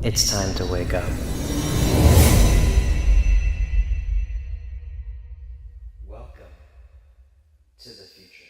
It's time to wake up. Welcome to the future.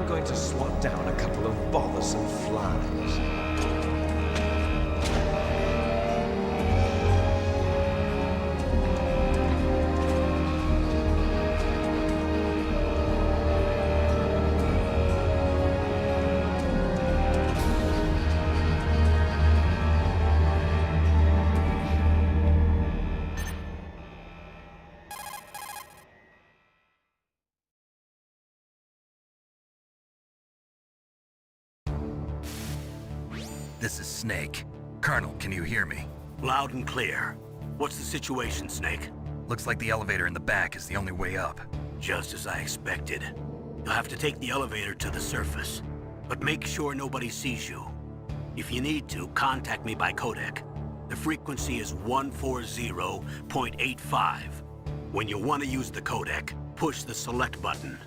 going to swat down a couple of bothersome flies. This is Snake. Colonel, can you hear me? Loud and clear. What's the situation, Snake? Looks like the elevator in the back is the only way up. Just as I expected. You'll have to take the elevator to the surface, but make sure nobody sees you. If you need to, contact me by codec. The frequency is 140.85. When you want to use the codec, push the select button.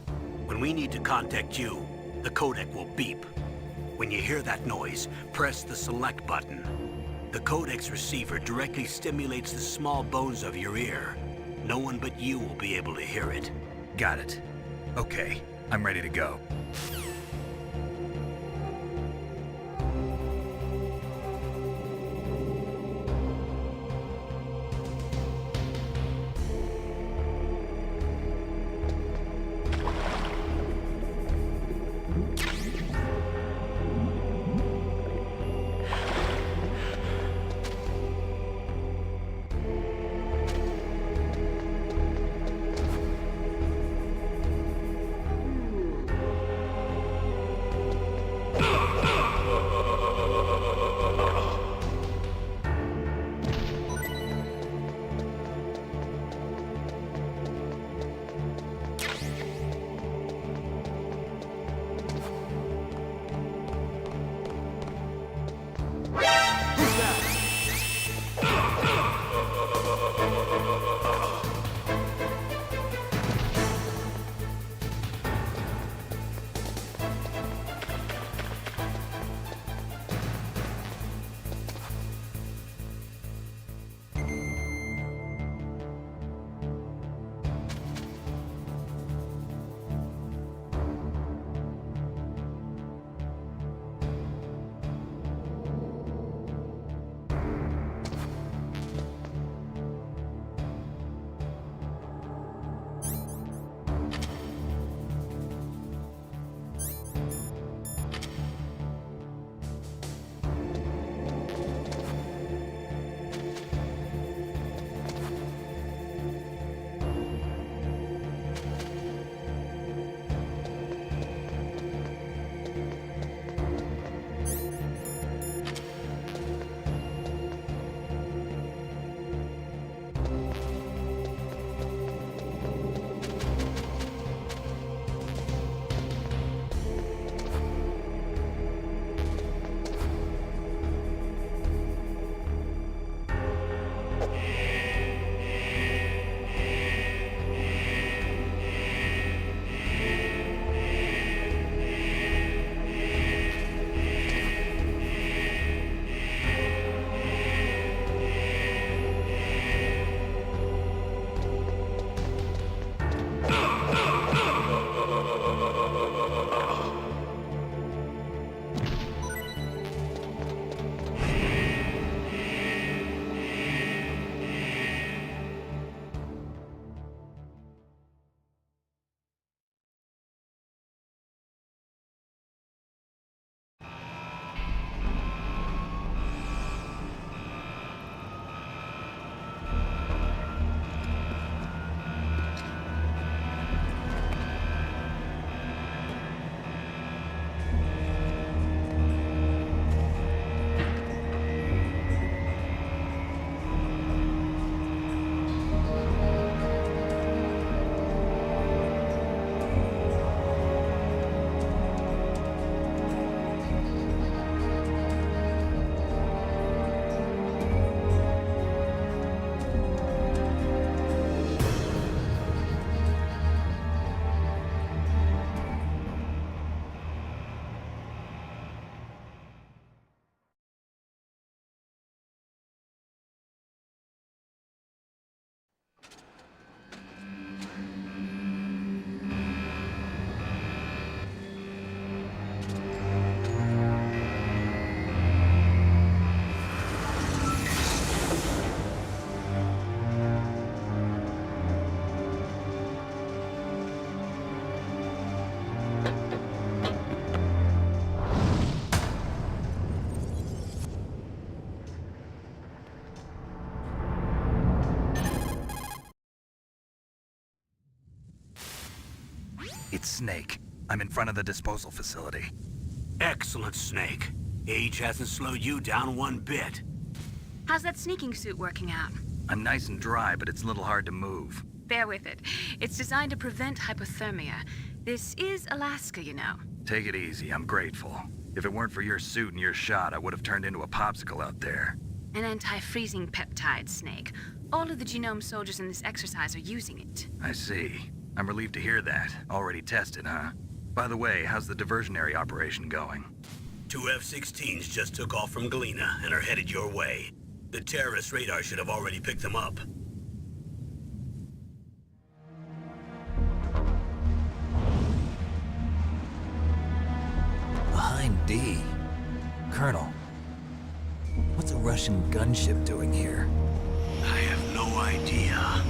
When we need to contact you, the codec will beep. When you hear that noise, press the select button. The codec's receiver directly stimulates the small bones of your ear. No one but you will be able to hear it. Got it. Okay, I'm ready to go. It's Snake. I'm in front of the disposal facility. Excellent, Snake. Age hasn't slowed you down one bit. How's that sneaking suit working out? I'm nice and dry, but it's a little hard to move. Bear with it. It's designed to prevent hypothermia. This is Alaska, you know. Take it easy, I'm grateful. If it weren't for your suit and your shot, I would have turned into a popsicle out there. An anti-freezing peptide, Snake. All of the genome soldiers in this exercise are using it. I see. I'm relieved to hear that. Already tested, huh? By the way, how's the diversionary operation going? 2 F-16s just took off from Galena and are headed your way. The terrorist radar should have already picked them up. Behind D. Colonel, what's a Russian gunship doing here? I have no idea,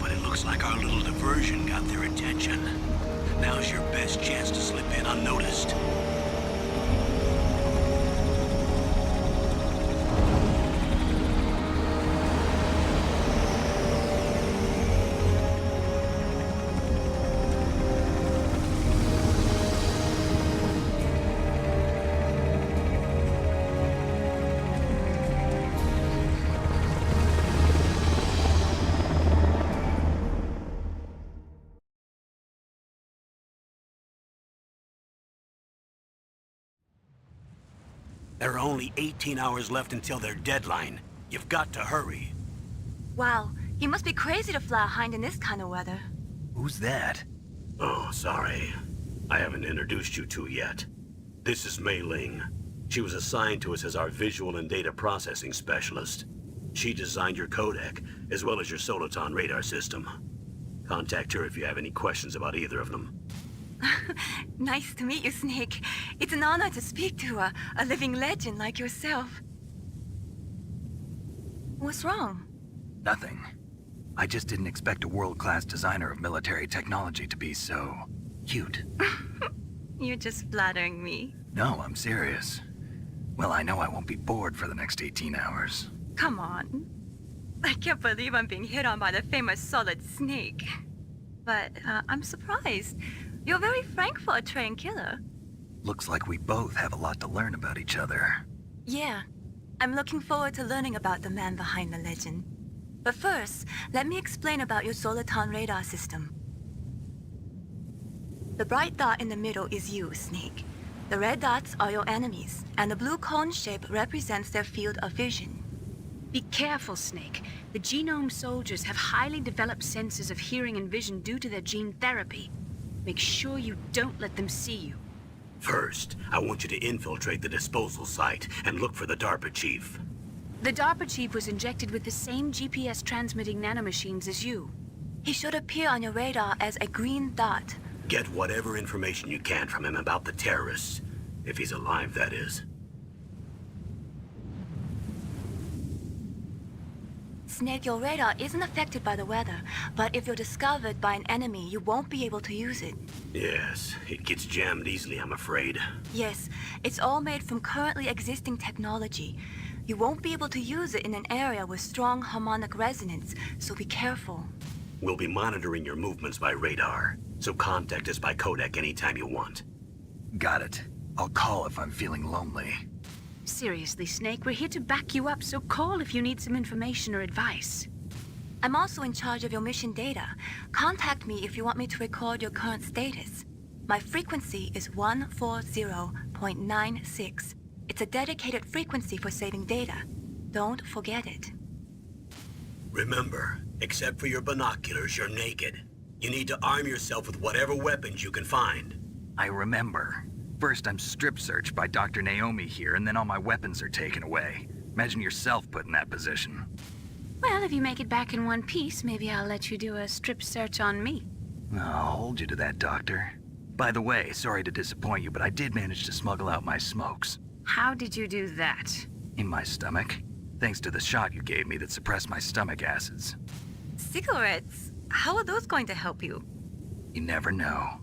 but it looks like our little diversion got their attention. Now's your best chance to slip in unnoticed. There are only 18 hours left until their deadline. You've got to hurry. Wow, you must be crazy to fly a Hind in this kind of weather. Who's that? Oh, sorry. I haven't introduced you to yet. This is Mei Ling. She was assigned to us as our visual and data processing specialist. She designed your codec, as well as your Soliton radar system. Contact her if you have any questions about either of them. Nice to meet you, Snake. It's an honor to speak to a living legend like yourself. What's wrong? Nothing. I just didn't expect a world-class designer of military technology to be so cute. You're just flattering me. No, I'm serious. Well, I know I won't be bored for the next 18 hours. Come on. I can't believe I'm being hit on by the famous Solid Snake. But I'm surprised. You're very frank for a trained killer. Looks like we both have a lot to learn about each other. Yeah. I'm looking forward to learning about the man behind the legend. But first, let me explain about your Soliton radar system. The bright dot in the middle is you, Snake. The red dots are your enemies, and the blue cone shape represents their field of vision. Be careful, Snake. The genome soldiers have highly developed senses of hearing and vision due to their gene therapy. Make sure you don't let them see you. First, I want you to infiltrate the disposal site and look for the DARPA chief. The DARPA chief was injected with the same GPS-transmitting nanomachines as you. He should appear on your radar as a green dot. Get whatever information you can from him about the terrorists. If he's alive, that is. Snake, your radar isn't affected by the weather, but if you're discovered by an enemy, you won't be able to use it. Yes, it gets jammed easily, I'm afraid. Yes, it's all made from currently existing technology. You won't be able to use it in an area with strong harmonic resonance, so be careful. We'll be monitoring your movements by radar, so contact us by codec anytime you want. Got it. I'll call if I'm feeling lonely. Seriously, Snake, we're here to back you up, so call if you need some information or advice. I'm also in charge of your mission data. Contact me if you want me to record your current status. My frequency is 140.96. It's a dedicated frequency for saving data. Don't forget it. Remember, except for your binoculars, you're naked. You need to arm yourself with whatever weapons you can find. I remember. First, I'm strip searched by Dr. Naomi here, and then all my weapons are taken away. Imagine yourself put in that position. Well, if you make it back in one piece, maybe I'll let you do a strip search on me. I'll hold you to that, Doctor. By the way, sorry to disappoint you, but I did manage to smuggle out my smokes. How did you do that? In my stomach. Thanks to the shot you gave me that suppressed my stomach acids. Cigarettes? How are those going to help you? You never know.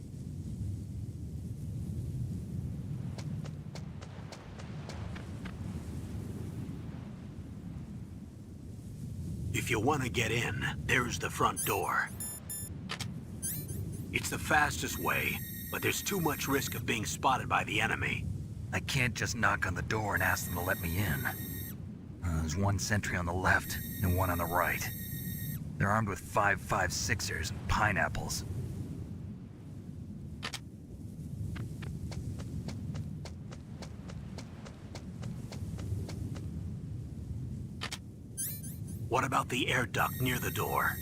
If you want to get in, there's the front door. It's the fastest way, but there's too much risk of being spotted by the enemy. I can't just knock on the door and ask them to let me in. There's one sentry on the left and one on the right. They're armed with 5.56ers and pineapples. What about the air duct near the door?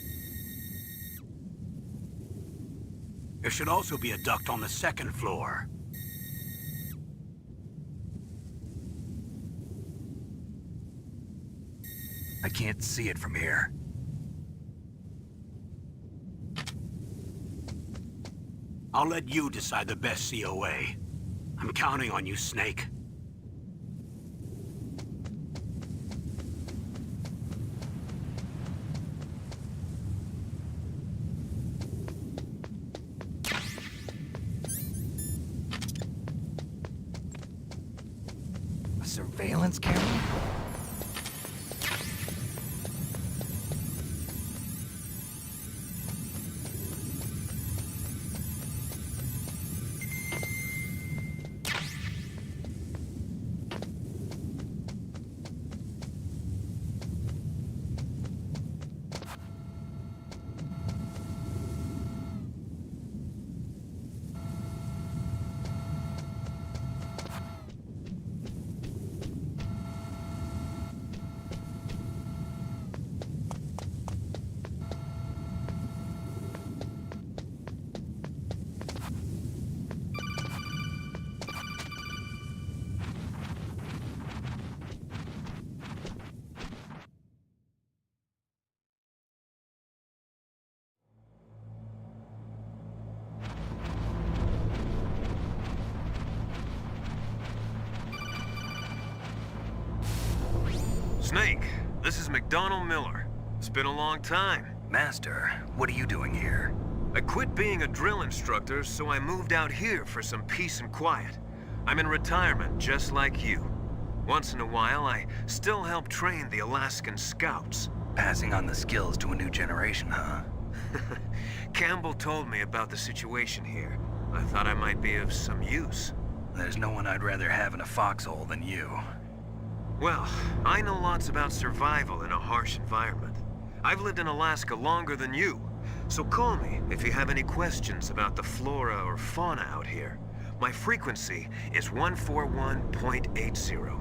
There should also be a duct on the second floor. I can't see it from here. I'll let you decide the best COA. I'm counting on you, Snake. A surveillance camera? Snake, this is McDonald Miller. It's been a long time. Master, what are you doing here? I quit being a drill instructor, so I moved out here for some peace and quiet. I'm in retirement, just like you. Once in a while, I still help train the Alaskan Scouts. Passing on the skills to a new generation, huh? Campbell told me about the situation here. I thought I might be of some use. There's no one I'd rather have in a foxhole than you. Well, I know lots about survival in a harsh environment. I've lived in Alaska longer than you, so call me if you have any questions about the flora or fauna out here. My frequency is 141.80.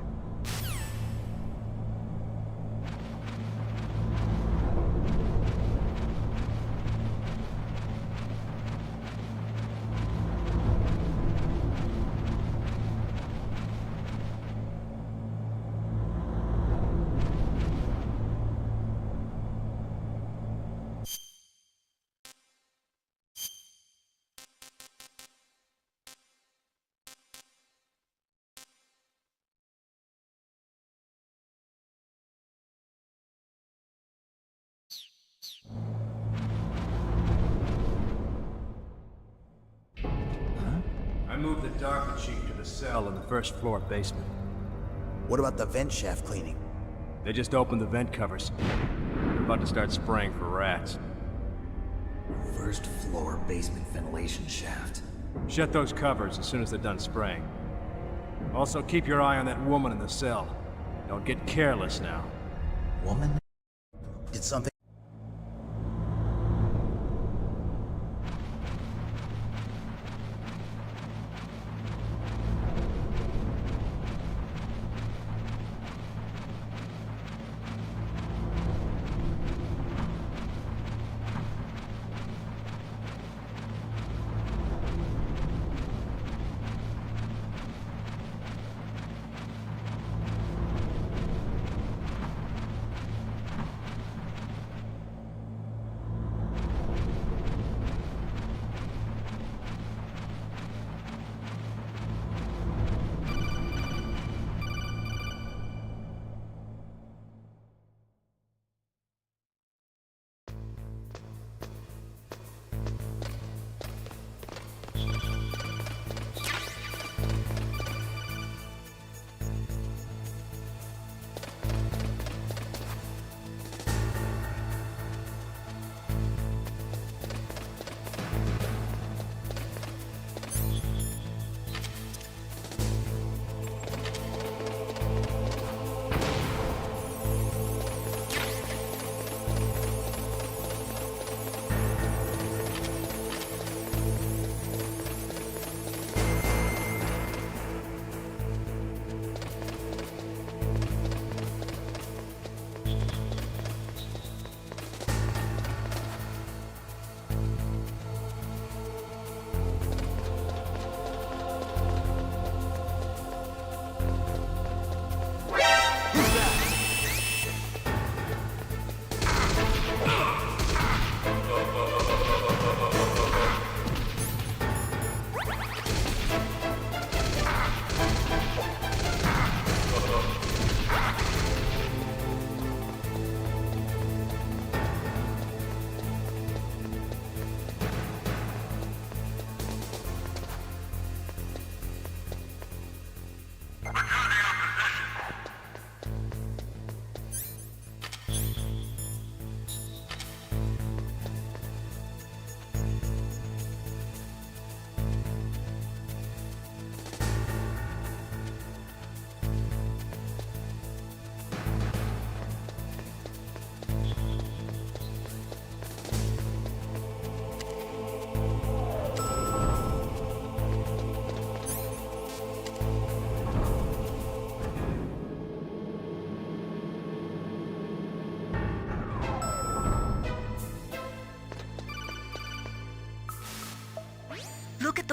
I moved the Dark Chief to the cell in the first floor basement. What about the vent shaft cleaning? They just opened the vent covers. They're about to start spraying for rats. First floor basement ventilation shaft. Shut those covers as soon as they're done spraying. Also, keep your eye on that woman in the cell. Don't get careless now. Woman? Did something...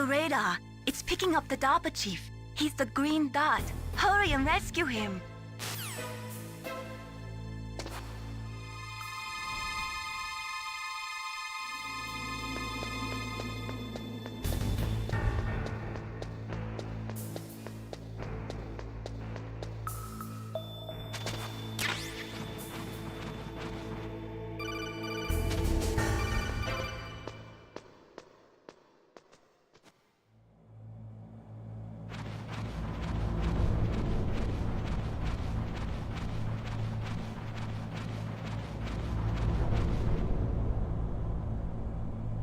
The radar. It's picking up the DARPA chief. He's the green dot. Hurry and rescue him.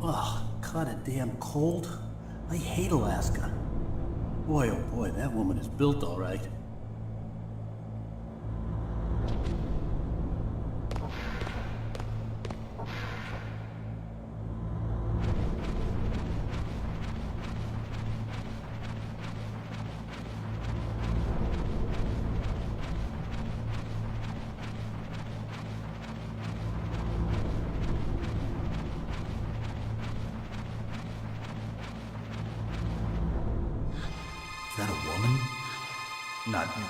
Oh, kinda damn cold. I hate Alaska. Boy, oh boy, that woman is built all right. Is that a woman? Not him.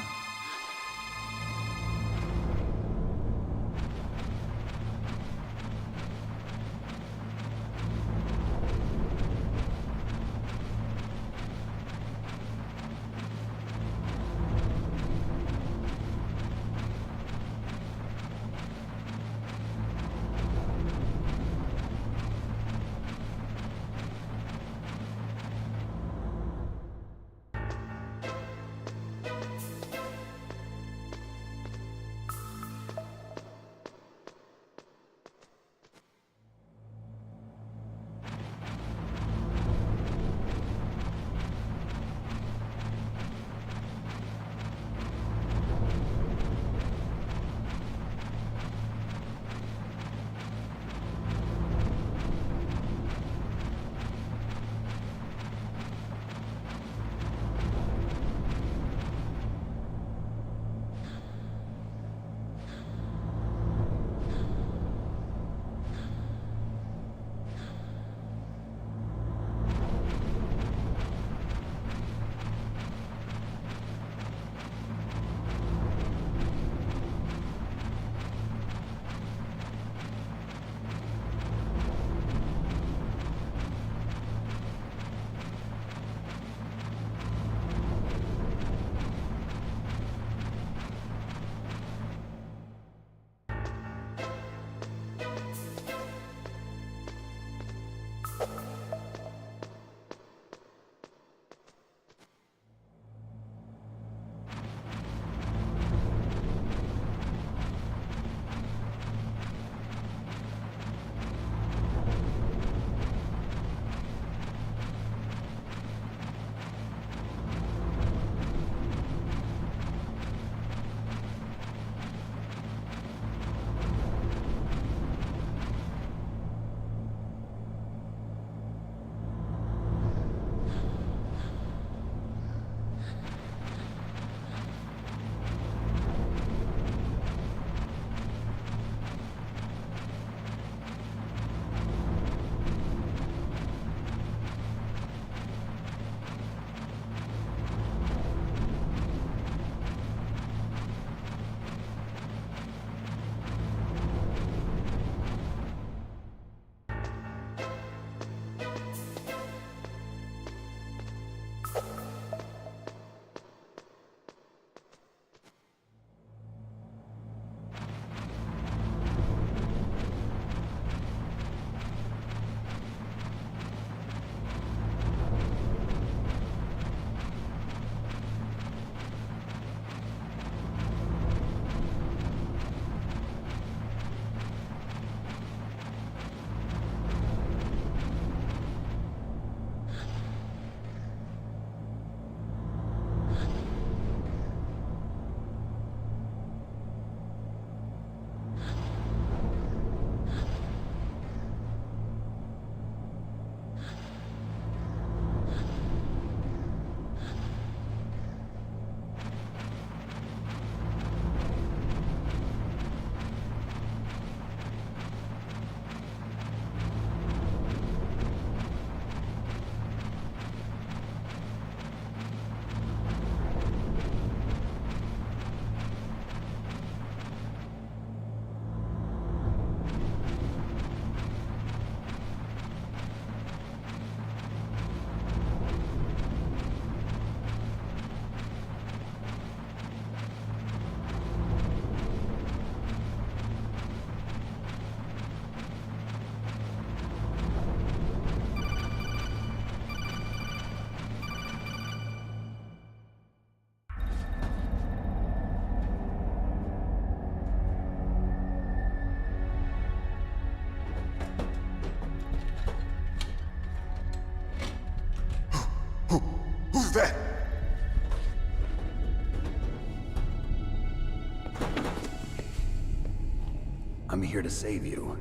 I'm here to save you.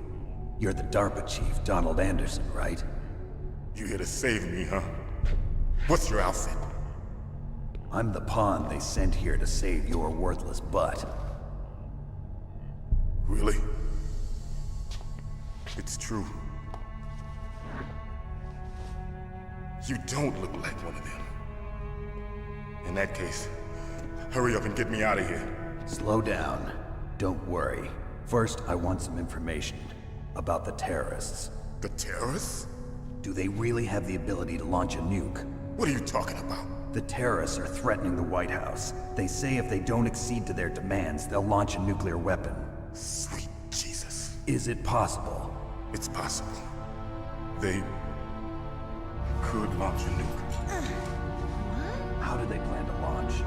You're the DARPA chief, Donald Anderson, right? You here to save me, huh? What's your outfit? I'm the pawn they sent here to save your worthless butt. Really? It's true. You don't look like one of them. In that case, hurry up and get me out of here. Slow down. Don't worry. First, I want some information about the terrorists. The terrorists? Do they really have the ability to launch a nuke? What are you talking about? The terrorists are threatening the White House. They say if they don't accede to their demands, they'll launch a nuclear weapon. Sweet Jesus. Is it possible? It's possible. They could launch a nuke. How do they plan to launch?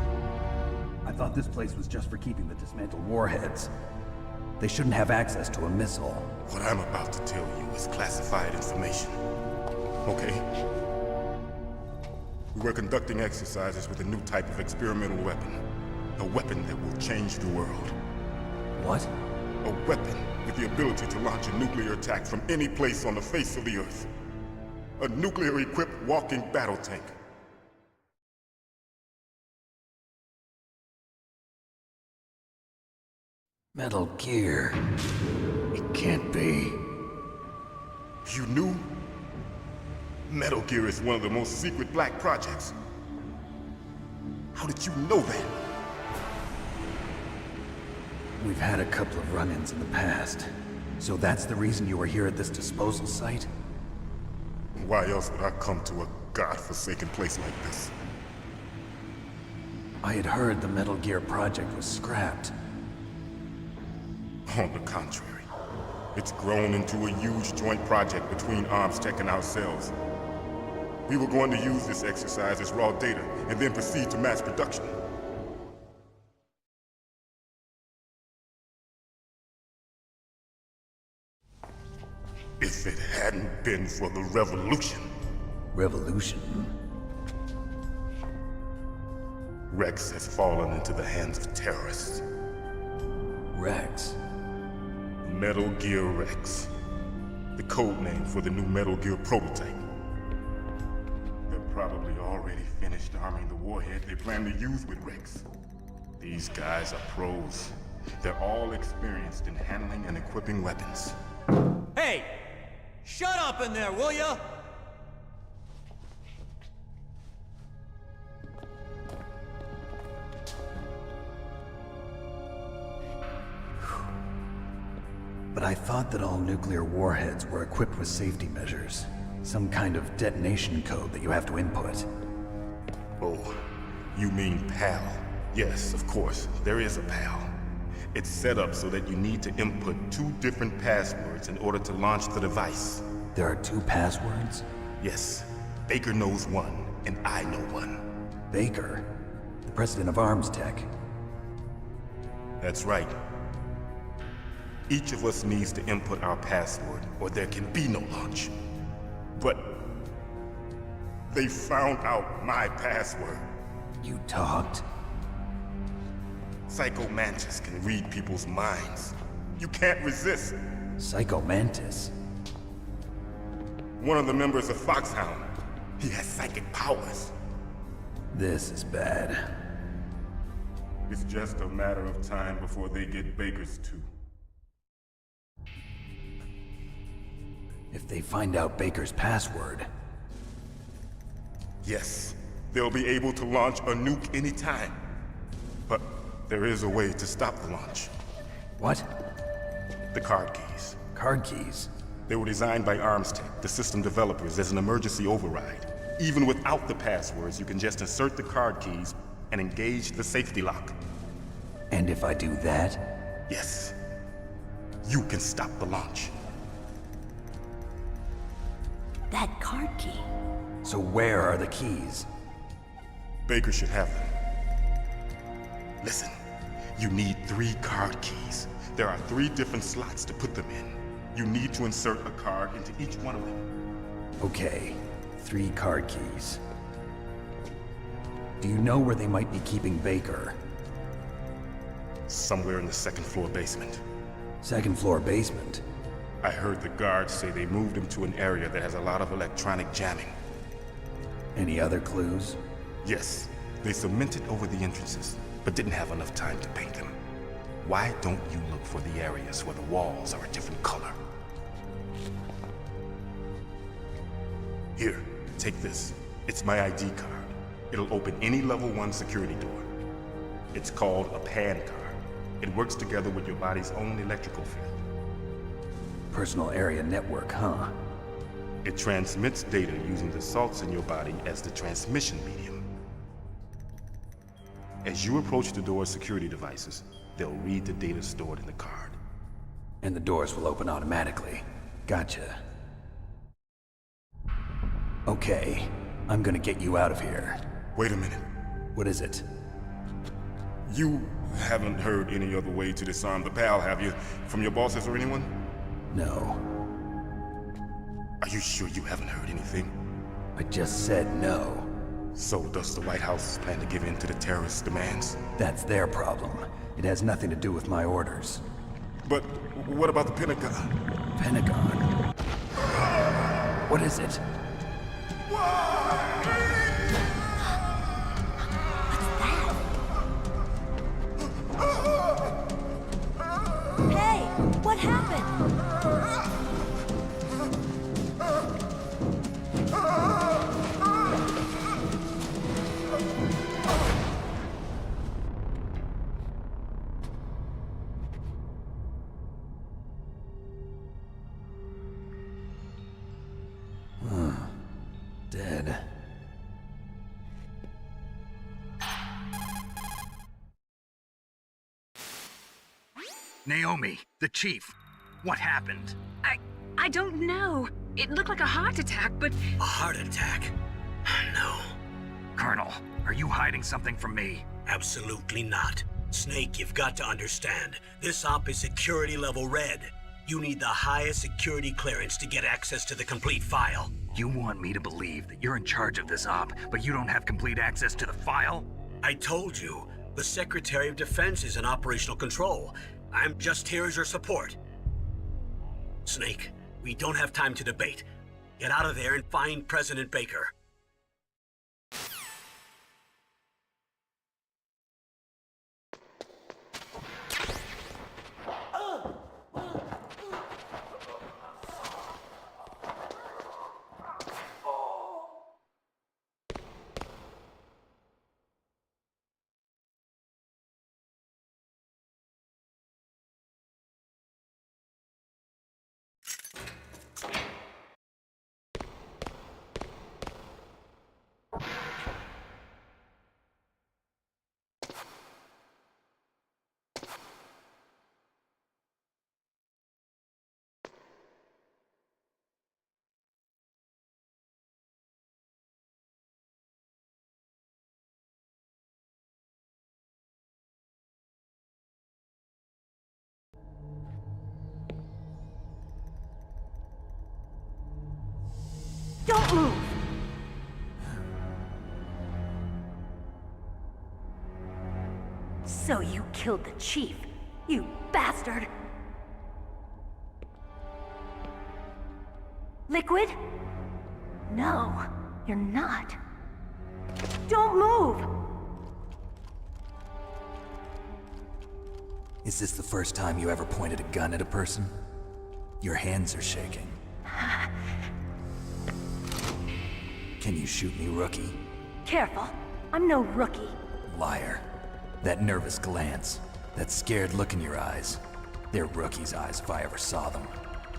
I thought this place was just for keeping the dismantled warheads. They shouldn't have access to a missile. What I'm about to tell you is classified information. Okay? We were conducting exercises with a new type of experimental weapon. A weapon that will change the world. What? A weapon with the ability to launch a nuclear attack from any place on the face of the Earth. A nuclear-equipped walking battle tank. Metal Gear. It can't be. You knew? Metal Gear is one of the most secret black projects. How did you know that? We've had a couple of run-ins in the past. So that's the reason you were here at this disposal site? Why else would I come to a godforsaken place like this? I had heard the Metal Gear project was scrapped. On the contrary, it's grown into a huge joint project between ArmsTech and ourselves. We were going to use this exercise as raw data and then proceed to mass production. If it hadn't been for the revolution. Revolution? Rex has fallen into the hands of terrorists. Rex? Metal Gear Rex. The code name for the new Metal Gear prototype. They're probably already finished arming the warhead they plan to use with Rex. These guys are pros. They're all experienced in handling and equipping weapons. Hey! Shut up in there, will ya? But I thought that all nuclear warheads were equipped with safety measures. Some kind of detonation code that you have to input. Oh, you mean PAL? Yes, of course, there is a PAL. It's set up so that you need to input 2 different passwords in order to launch the device. There are 2 passwords? Yes. Baker knows one, and I know one. Baker? The president of ArmsTech? That's right. Each of us needs to input our password, or there can be no launch. But they found out my password. You talked? Psycho Mantis can read people's minds. You can't resist. Psycho Mantis? One of the members of Foxhound. He has psychic powers. This is bad. It's just a matter of time before they get Baker's too. If they find out Baker's password... Yes, they'll be able to launch a nuke anytime. But there is a way to stop the launch. What? The card keys. Card keys? They were designed by ArmsTech, the system developers, as an emergency override. Even without the passwords, you can just insert the card keys and engage the safety lock. And if I do that? Yes. You can stop the launch. That card key. So where are the keys? Baker should have them. Listen, you need 3 card keys. There are 3 different slots to put them in. You need to insert a card into each one of them. Okay, 3 card keys. Do you know where they might be keeping Baker? Somewhere in the 2nd floor basement. Second floor basement. I heard the guards say they moved him to an area that has a lot of electronic jamming. Any other clues? Yes, they cemented over the entrances, but didn't have enough time to paint them. Why don't you look for the areas where the walls are a different color? Here, take this. It's my ID card. It'll open any level 1 security door. It's called a PAN card. It works together with your body's own electrical field. Personal area network, huh? It transmits data using the salts in your body as the transmission medium. As you approach the door's security devices, they'll read the data stored in the card. And the doors will open automatically. Gotcha. Okay, I'm gonna get you out of here. Wait a minute. What is it? You haven't heard any other way to disarm the PAL, have you? From your bosses or anyone? No. Are you sure you haven't heard anything? I just said no. So does the White House plan to give in to the terrorists' demands? That's their problem. It has nothing to do with my orders. But what about the Pentagon? Pentagon? What is it? Hey, what happened? Dead. Naomi, the chief. What happened? I don't know. It looked like a heart attack, but... A heart attack? No. Colonel, are you hiding something from me? Absolutely not. Snake, you've got to understand. This op is security level red. You need the highest security clearance to get access to the complete file. You want me to believe that you're in charge of this op, but you don't have complete access to the file? I told you, the Secretary of Defense is in operational control. I'm just here as your support. Snake, we don't have time to debate. Get out of there and find President Baker. Don't move! So you killed the chief, you bastard! Liquid? No, you're not. Don't move! Is this the first time you ever pointed a gun at a person? Your hands are shaking. Can you shoot me, rookie? Careful, I'm no rookie. Liar. That nervous glance, that scared look in your eyes. They're rookie's eyes if I ever saw them.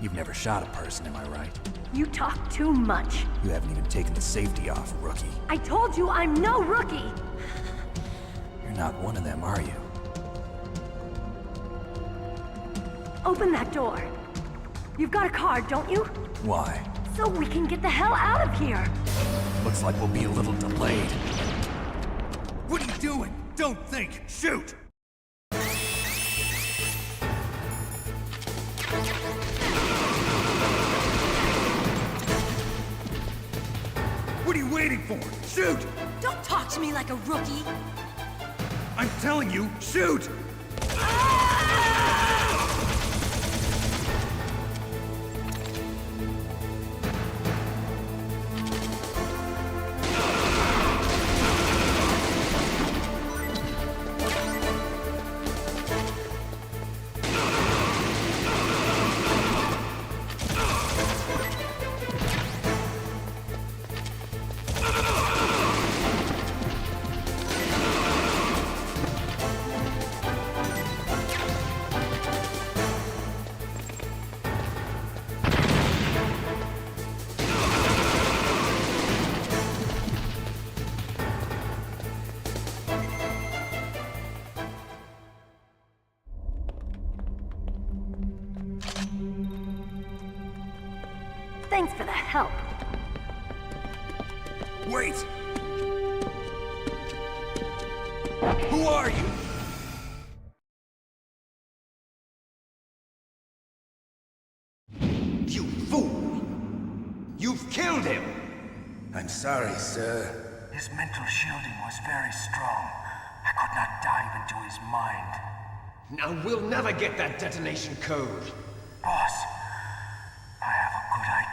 You've never shot a person, am I right? You talk too much. You haven't even taken the safety off, rookie. I told you I'm no rookie! You're not one of them, are you? Open that door. You've got a card, don't you? Why? So we can get the hell out of here! Looks like we'll be a little delayed. What are you doing? Don't think! Shoot! What are you waiting for? Shoot! Don't talk to me like a rookie! I'm telling you, shoot! Thanks for the help. Wait! Who are you? You fool! You've killed him! I'm sorry, sir. His mental shielding was very strong. I could not dive into his mind. Now we'll never get that detonation code. Boss, I have a good idea.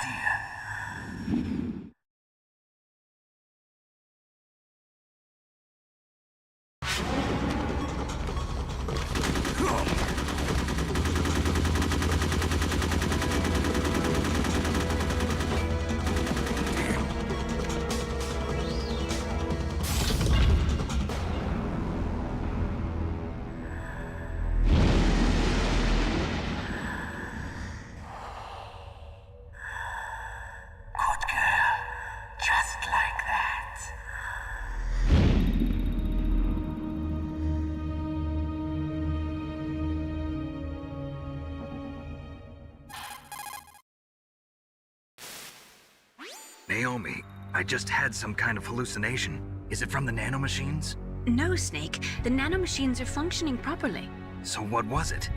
Naomi, I just had some kind of hallucination. Is it from the nanomachines? No, Snake. The nanomachines are functioning properly. So what was it?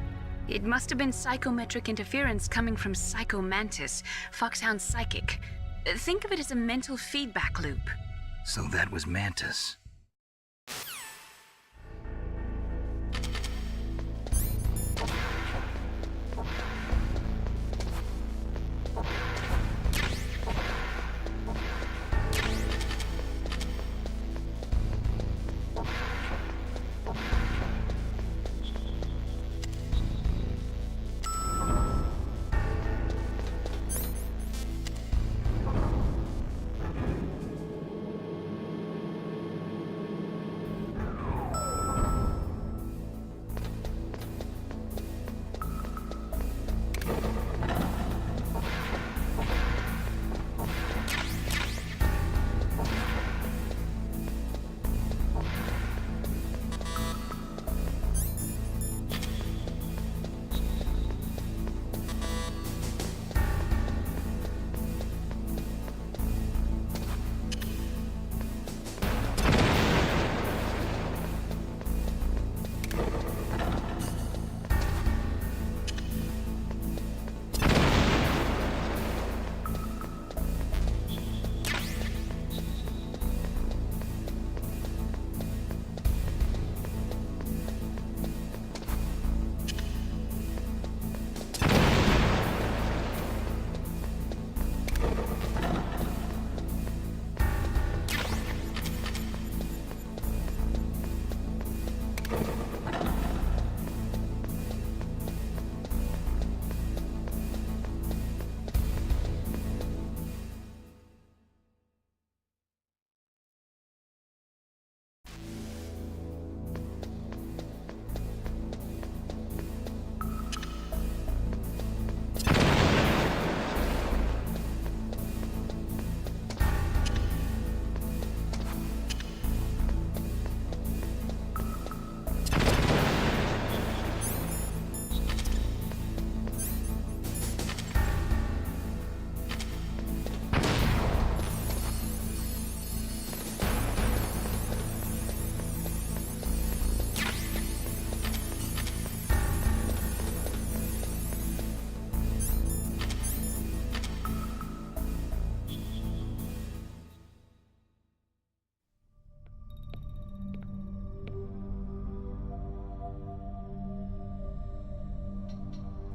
It must have been psychometric interference coming from Psycho Mantis, Foxhound's psychic. Think of it as a mental feedback loop. So that was Mantis.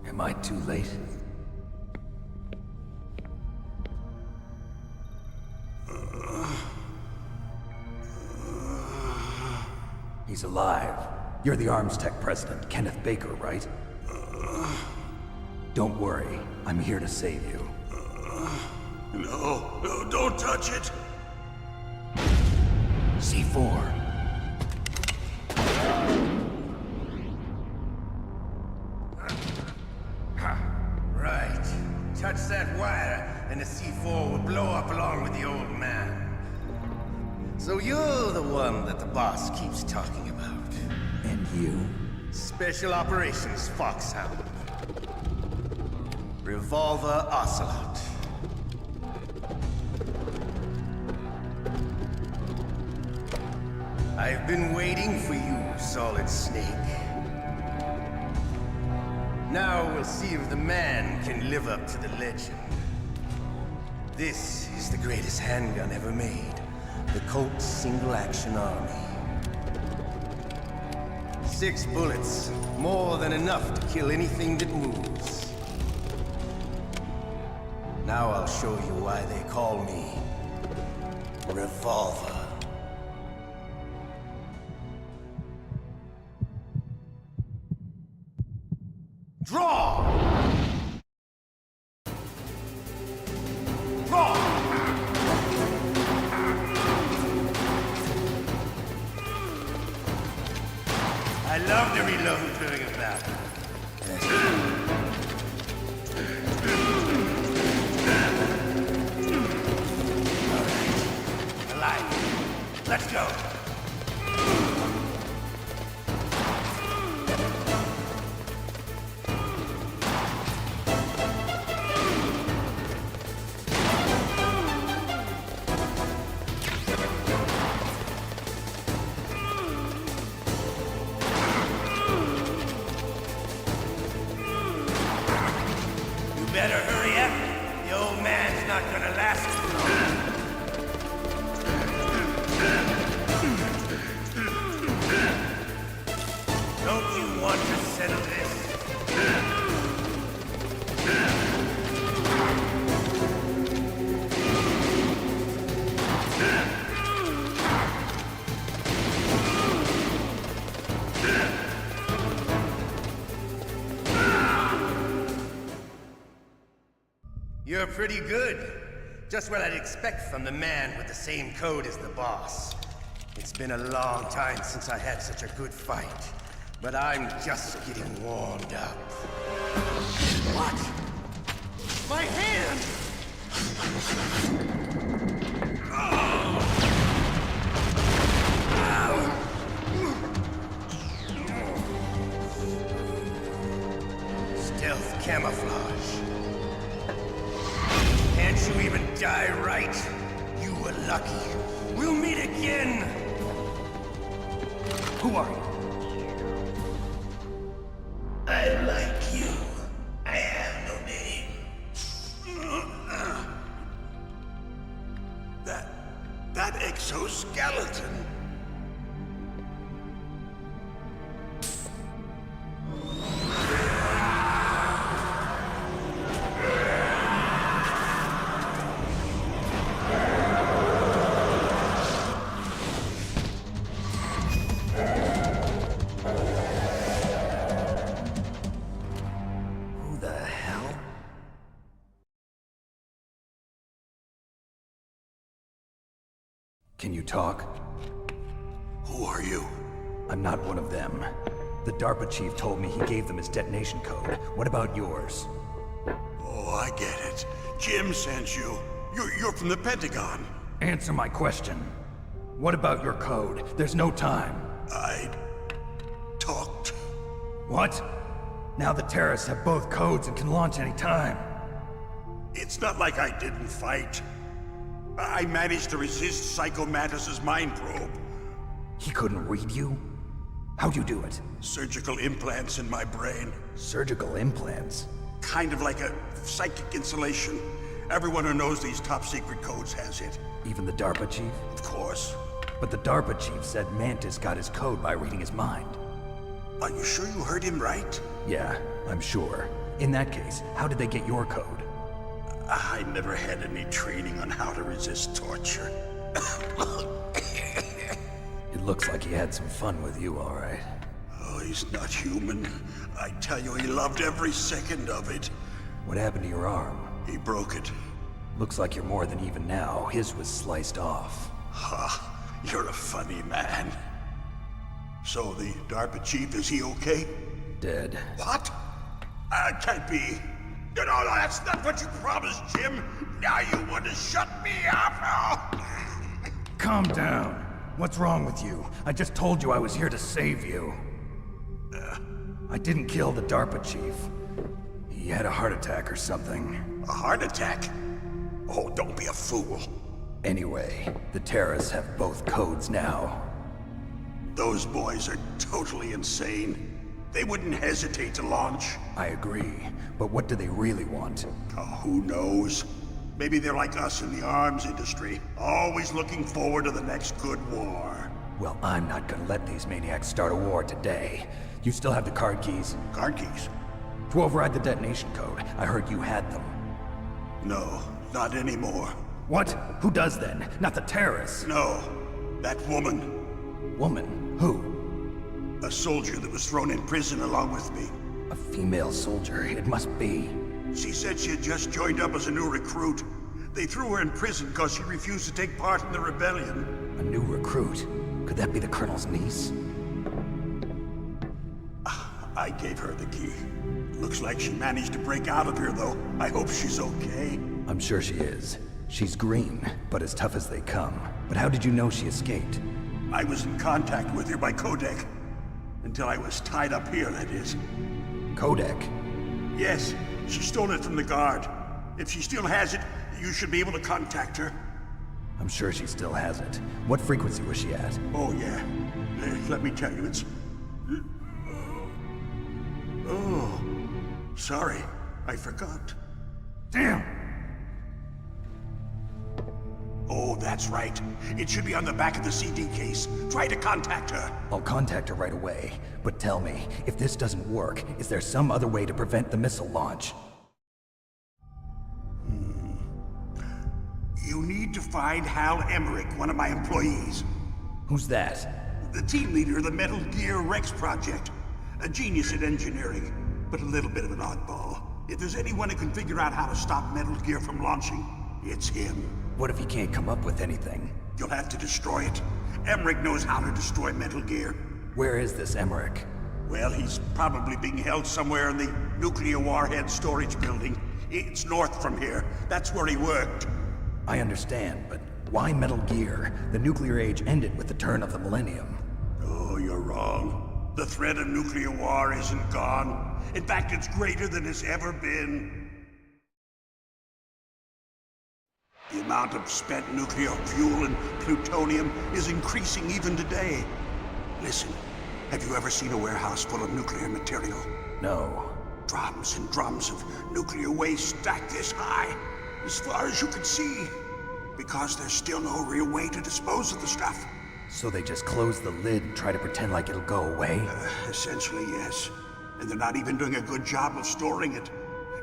Am I too late? He's alive. You're the Arms Tech president, Kenneth Baker, right? Don't worry. I'm here to save you. No, don't touch it! C4. Right. Touch that wire, and the C4 will blow up along with the old man. So you're the one that the boss keeps talking about. And you? Special Operations Foxhound. Revolver Ocelot. I've been waiting for you, Solid Snake. Now we'll see if the man can live up to the legend. This is the greatest handgun ever made. The Colt Single Action Army. 6 bullets, more than enough to kill anything that moves. Now I'll show you why they call me Revolver. Draw! Draw! I love to reload during a battle. All right. Alive. Let's go. Better hurry up. The old man's not gonna last too long. Don't you want to settle this? You're pretty good. Just what I'd expect from the man with the same code as the boss. It's been a long time since I had such a good fight, but I'm just getting warmed up. What? My hand! Stealth camouflage. Can't you even die right? You were lucky. We'll meet again! Who are you? I like you. I have no name. That exoskeleton. Can you talk? Who are you? I'm not one of them. The DARPA chief told me he gave them his detonation code. What about yours? Oh, I get it. Jim sent you. You're from the Pentagon. Answer my question. What about your code? There's no time. I talked. What? Now the terrorists have both codes and can launch any time. It's not like I didn't fight. I managed to resist Psycho Mantis's mind probe. He couldn't read you? How'd you do it? Surgical implants in my brain. Surgical implants? Kind of like a psychic insulation. Everyone who knows these top secret codes has it. Even the DARPA chief? Of course. But the DARPA chief said Mantis got his code by reading his mind. Are you sure you heard him right? Yeah, I'm sure. In that case, how did they get your code? I never had any training on how to resist torture. It looks like he had some fun with you, all right. Oh, he's not human. I tell you, he loved every second of it. What happened to your arm? He broke it. Looks like you're more than even now. His was sliced off. Ha, you're a funny man. So the DARPA chief, is he okay? Dead. What? Can't be. No, that's not what you promised, Jim. Now you want to shut me up? Calm down. What's wrong with you? I just told you I was here to save you. I didn't kill the DARPA chief. He had a heart attack or something. A heart attack? Oh, don't be a fool. Anyway, the terrorists have both codes now. Those boys are totally insane. They wouldn't hesitate to launch. I agree, but what do they really want? Oh, who knows? Maybe they're like us in the arms industry, always looking forward to the next good war. Well, I'm not gonna let these maniacs start a war today. You still have the card keys? Card keys? To override the detonation code. I heard you had them. No, not anymore. What? Who does then? Not the terrorists? No, that woman. Woman? Who? A soldier that was thrown in prison along with me. A female soldier, it must be. She said she had just joined up as a new recruit. They threw her in prison because she refused to take part in the rebellion. A new recruit? Could that be the Colonel's niece? I gave her the key. Looks like she managed to break out of here, though. I hope she's okay. I'm sure she is. She's green, but as tough as they come. But how did you know she escaped? I was in contact with her by codec. Until I was tied up here, that is. Codec? Yes, she stole it from the guard. If she still has it, you should be able to contact her. I'm sure she still has it. What frequency was she at? Oh, yeah. Let me tell you, it's... Oh, sorry. I forgot. Damn! Oh, that's right. It should be on the back of the CD case. Try to contact her. I'll contact her right away. But tell me, if this doesn't work, is there some other way to prevent the missile launch? You need to find Hal Emmerich, one of my employees. Who's that? The team leader of the Metal Gear Rex project. A genius at engineering, but a little bit of an oddball. If there's anyone who can figure out how to stop Metal Gear from launching, it's him. What if he can't come up with anything? You'll have to destroy it. Emmerich knows how to destroy Metal Gear. Where is this Emmerich? Well, he's probably being held somewhere in the nuclear warhead storage building. It's north from here. That's where he worked. I understand, but why Metal Gear? The nuclear age ended with the turn of the millennium. Oh, you're wrong. The threat of nuclear war isn't gone. In fact, it's greater than it's ever been. The amount of spent nuclear fuel and plutonium is increasing even today. Listen, have you ever seen a warehouse full of nuclear material? No. Drums and drums of nuclear waste stacked this high, as far as you can see, because there's still no real way to dispose of the stuff. So they just close the lid and try to pretend like it'll go away? Essentially, yes. And they're not even doing a good job of storing it.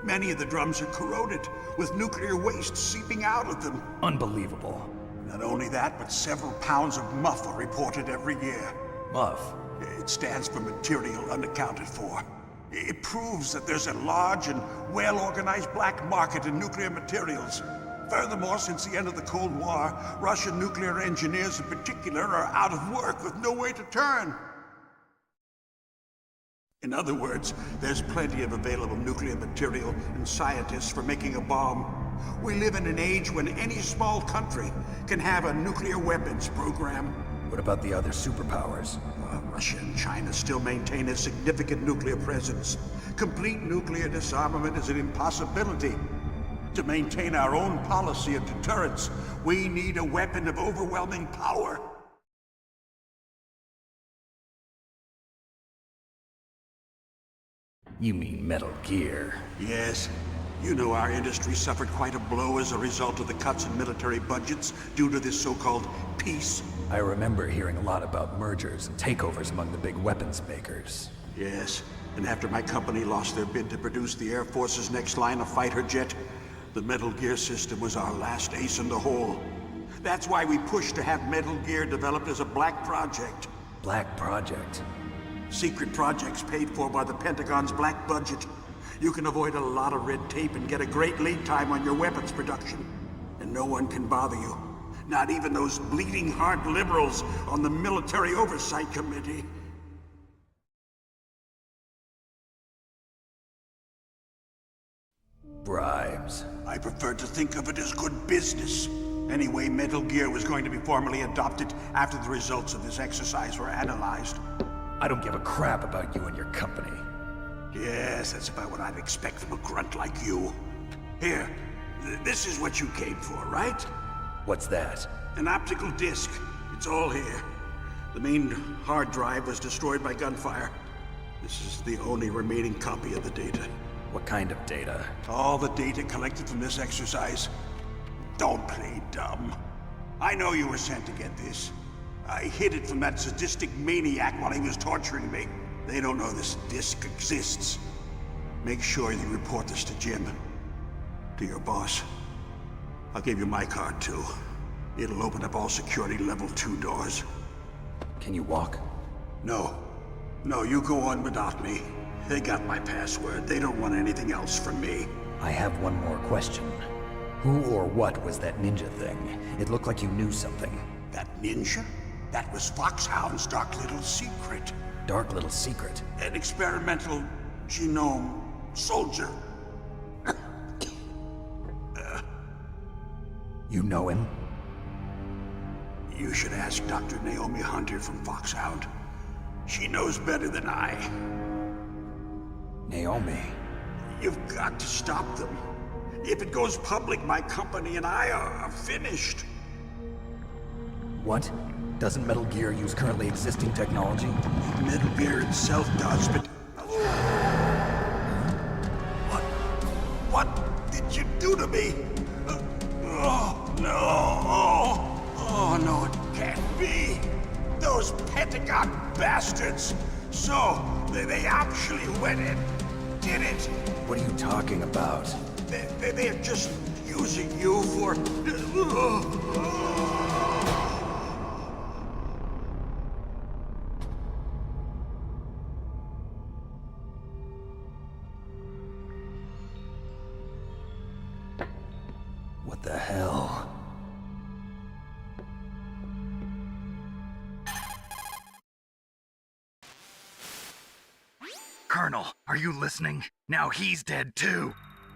Many of the drums are corroded, with nuclear waste seeping out of them. Unbelievable. Not only that, but several pounds of MUF are reported every year. MUF? It stands for material unaccounted for. It proves that there's a large and well-organized black market in nuclear materials. Furthermore, since the end of the Cold War, Russian nuclear engineers in particular are out of work with no way to turn. In other words, there's plenty of available nuclear material and scientists for making a bomb. We live in an age when any small country can have a nuclear weapons program. What about the other superpowers? Russia and China still maintain a significant nuclear presence. Complete nuclear disarmament is an impossibility. To maintain our own policy of deterrence, we need a weapon of overwhelming power. You mean Metal Gear? Yes. You know our industry suffered quite a blow as a result of the cuts in military budgets due to this so-called peace. I remember hearing a lot about mergers and takeovers among the big weapons makers. Yes, and after my company lost their bid to produce the Air Force's next line of fighter jet, the Metal Gear system was our last ace in the hole. That's why we pushed to have Metal Gear developed as a black project. Black project? Secret projects paid for by the Pentagon's black budget. You can avoid a lot of red tape and get a great lead time on your weapons production. And no one can bother you. Not even those bleeding heart liberals on the Military Oversight Committee. Bribes. I prefer to think of it as good business. Anyway, Metal Gear was going to be formally adopted after the results of this exercise were analyzed. I don't give a crap about you and your company. Yes, that's about what I'd expect from a grunt like you. Here, this is what you came for, right? What's that? An optical disc. It's all here. The main hard drive was destroyed by gunfire. This is the only remaining copy of the data. What kind of data? All the data collected from this exercise. Don't play dumb. I know you were sent to get this. I hid it from that sadistic maniac while he was torturing me. They don't know this disk exists. Make sure you report this to Jim. To your boss. I'll give you my card too. It'll open up all security level 2 doors. Can you walk? No. No, you go on without me. They got my password. They don't want anything else from me. I have one more question. Who or what was that ninja thing? It looked like you knew something. That ninja? That was Foxhound's dark little secret. Dark little secret? An experimental genome soldier. You know him? You should ask Dr. Naomi Hunter from Foxhound. She knows better than I. Naomi? You've got to stop them. If it goes public, my company and I are finished. What? Doesn't Metal Gear use currently existing technology? Metal Gear itself does, but... What did you do to me? Oh, no! Oh, no, it can't be! Those Pentagon bastards! So, they actually went and did it! What are you talking about? They're just using you for... What the hell? Colonel, are you listening? Now he's dead too.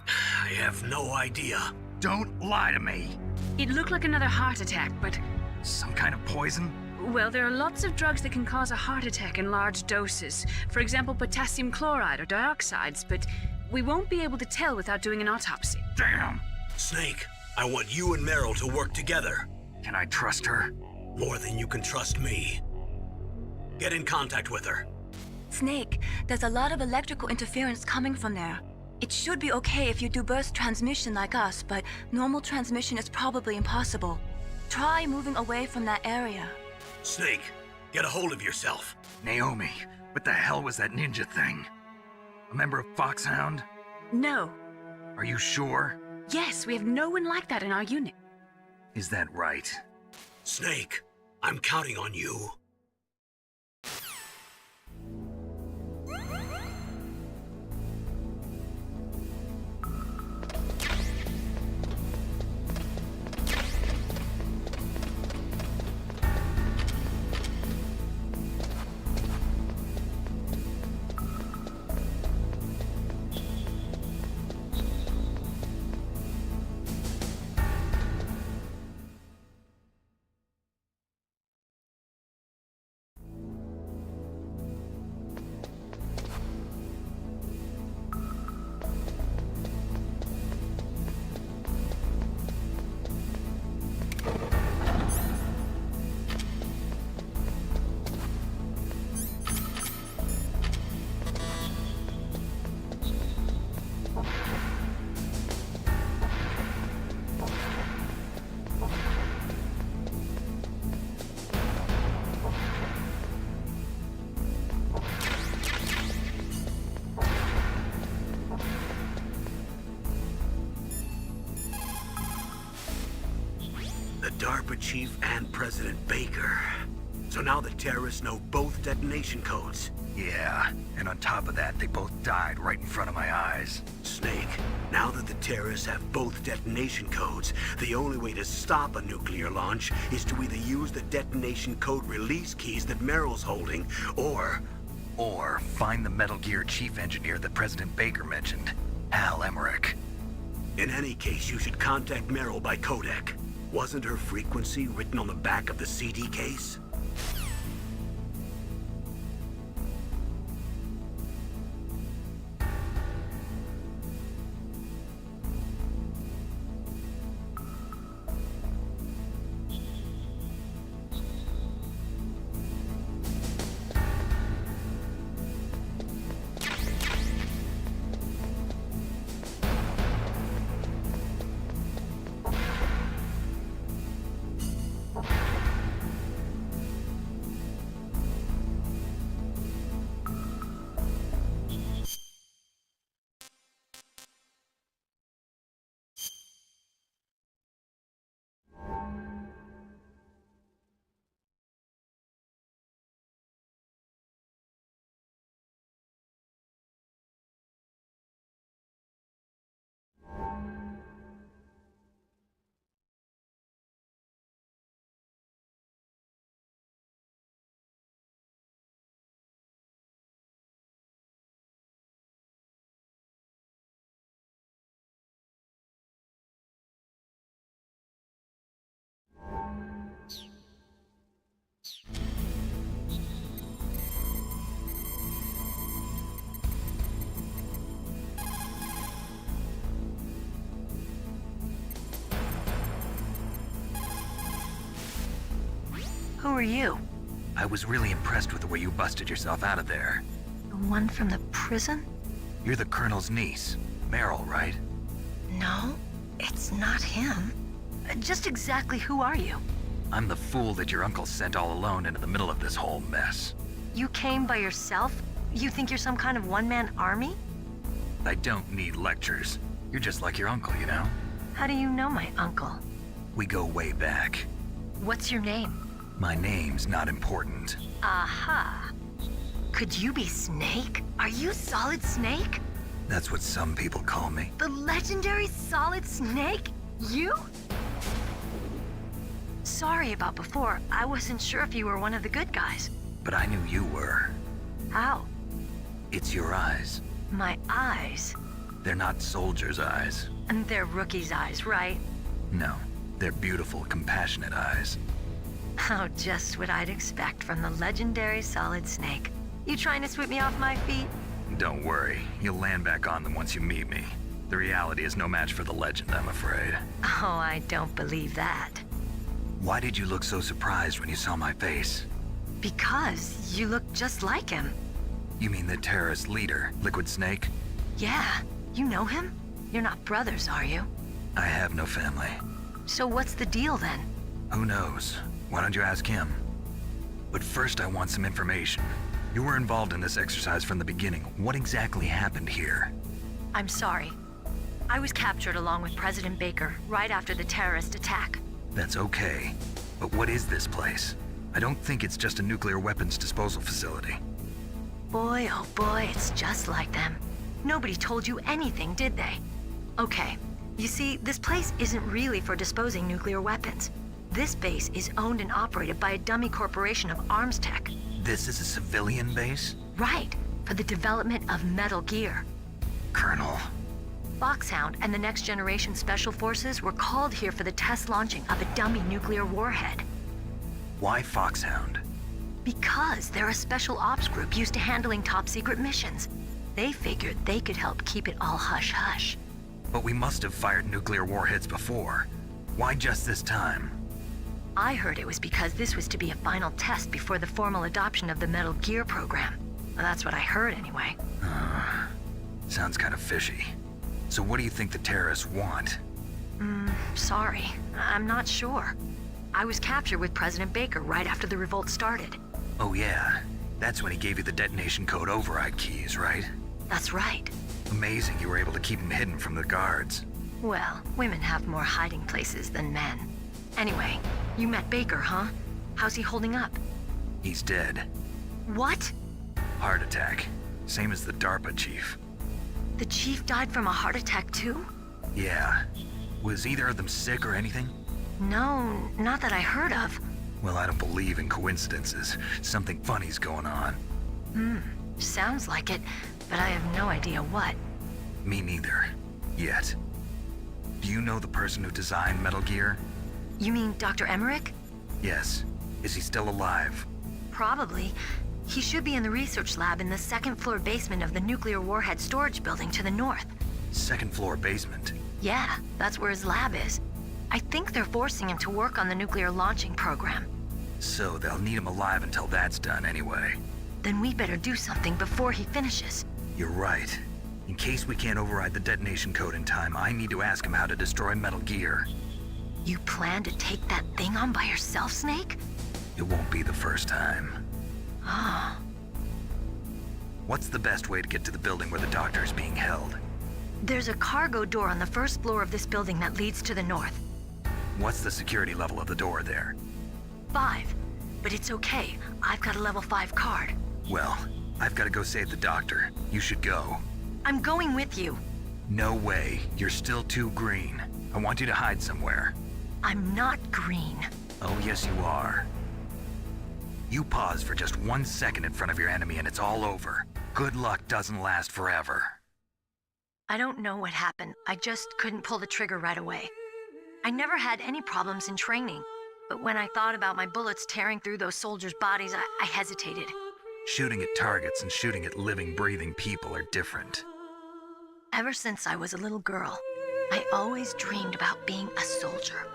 I have no idea. Don't lie to me. It looked like another heart attack, but... Some kind of poison? Well, there are lots of drugs that can cause a heart attack in large doses. For example, potassium chloride or dioxides, but we won't be able to tell without doing an autopsy. Damn! Snake, I want you and Meryl to work together. Can I trust her? More than you can trust me. Get in contact with her. Snake, there's a lot of electrical interference coming from there. It should be okay if you do burst transmission like us, but normal transmission is probably impossible. Try moving away from that area. Snake, get a hold of yourself. Naomi, what the hell was that ninja thing? A member of Foxhound? No. Are you sure? Yes, we have no one like that in our unit. Is that right? Snake, I'm counting on you. DARPA chief and President Baker. So now the terrorists know both detonation codes. Yeah, and on top of that, they both died right in front of my eyes. Snake, now that the terrorists have both detonation codes, the only way to stop a nuclear launch is to either use the detonation code release keys that Meryl's holding, or find the Metal Gear chief engineer that President Baker mentioned, Hal Emmerich. In any case, you should contact Meryl by codec. Wasn't her frequency written on the back of the CD case? are you? I was really impressed with the way you busted yourself out of there. The one from the prison? You're the Colonel's niece, Meryl, right? No, it's not him. Just exactly who are you? I'm the fool that your uncle sent all alone into the middle of this whole mess. You came by yourself? You think you're some kind of one-man army? I don't need lectures. You're just like your uncle, you know? How do you know my uncle? We go way back. What's your name? My name's not important. Aha. Could you be Snake? Are you Solid Snake? That's what some people call me. The legendary Solid Snake? You? Sorry about before. I wasn't sure if you were one of the good guys. But I knew you were. How? It's your eyes. My eyes? They're not soldiers' eyes. And they're rookies' eyes, right? No, they're beautiful, compassionate eyes. Oh, just what I'd expect from the legendary Solid Snake. You trying to sweep me off my feet? Don't worry, you'll land back on them once you meet me. The reality is no match for the legend, I'm afraid. Oh, I don't believe that. Why did you look so surprised when you saw my face? Because you look just like him. You mean the terrorist leader, Liquid Snake? Yeah, you know him? You're not brothers, are you? I have no family. So what's the deal then? Who knows? Why don't you ask him? But first I want some information. You were involved in this exercise from the beginning. What exactly happened here? I'm sorry. I was captured along with President Baker right after the terrorist attack. That's okay. But what is this place? I don't think it's just a nuclear weapons disposal facility. Boy, oh boy, it's just like them. Nobody told you anything, did they? Okay, you see, this place isn't really for disposing nuclear weapons. This base is owned and operated by a dummy corporation of arms tech. This is a civilian base? Right, for the development of Metal Gear. Colonel. Foxhound and the Next Generation Special Forces were called here for the test launching of a dummy nuclear warhead. Why Foxhound? Because they're a special ops group used to handling top-secret missions. They figured they could help keep it all hush-hush. But we must have fired nuclear warheads before. Why just this time? I heard it was because this was to be a final test before the formal adoption of the Metal Gear program. Well, that's what I heard anyway. Sounds kind of fishy. So what do you think the terrorists want? Sorry. I'm not sure. I was captured with President Baker right after the revolt started. Oh yeah, that's when he gave you the detonation code override keys, right? That's right. Amazing you were able to keep him hidden from the guards. Well, women have more hiding places than men. Anyway, you met Baker, huh? How's he holding up? He's dead. What? Heart attack. Same as the DARPA chief. The chief died from a heart attack too? Yeah. Was either of them sick or anything? No, not that I heard of. Well, I don't believe in coincidences. Something funny's going on. Sounds like it, but I have no idea what. Me neither. Yet. Do you know the person who designed Metal Gear? You mean Dr. Emmerich? Yes. Is he still alive? Probably. He should be in the research lab in the second-floor basement of the nuclear warhead storage building to the north. Second floor basement? Yeah, that's where his lab is. I think they're forcing him to work on the nuclear launching program. So they'll need him alive until that's done anyway. Then we better do something before he finishes. You're right. In case we can't override the detonation code in time, I need to ask him how to destroy Metal Gear. You plan to take that thing on by yourself, Snake? It won't be the first time. Ah. What's the best way to get to the building where the doctor is being held? There's a cargo door on the first floor of this building that leads to the north. What's the security level of the door there? 5. But it's okay. I've got a level 5 card. Well, I've got to go save the doctor. You should go. I'm going with you. No way. You're still too green. I want you to hide somewhere. I'm not green. Oh, yes you are. You pause for just 1 second in front of your enemy and it's all over. Good luck doesn't last forever. I don't know what happened. I just couldn't pull the trigger right away. I never had any problems in training, but when I thought about my bullets tearing through those soldiers' bodies, I hesitated. Shooting at targets and shooting at living, breathing people are different. Ever since I was a little girl, I always dreamed about being a soldier.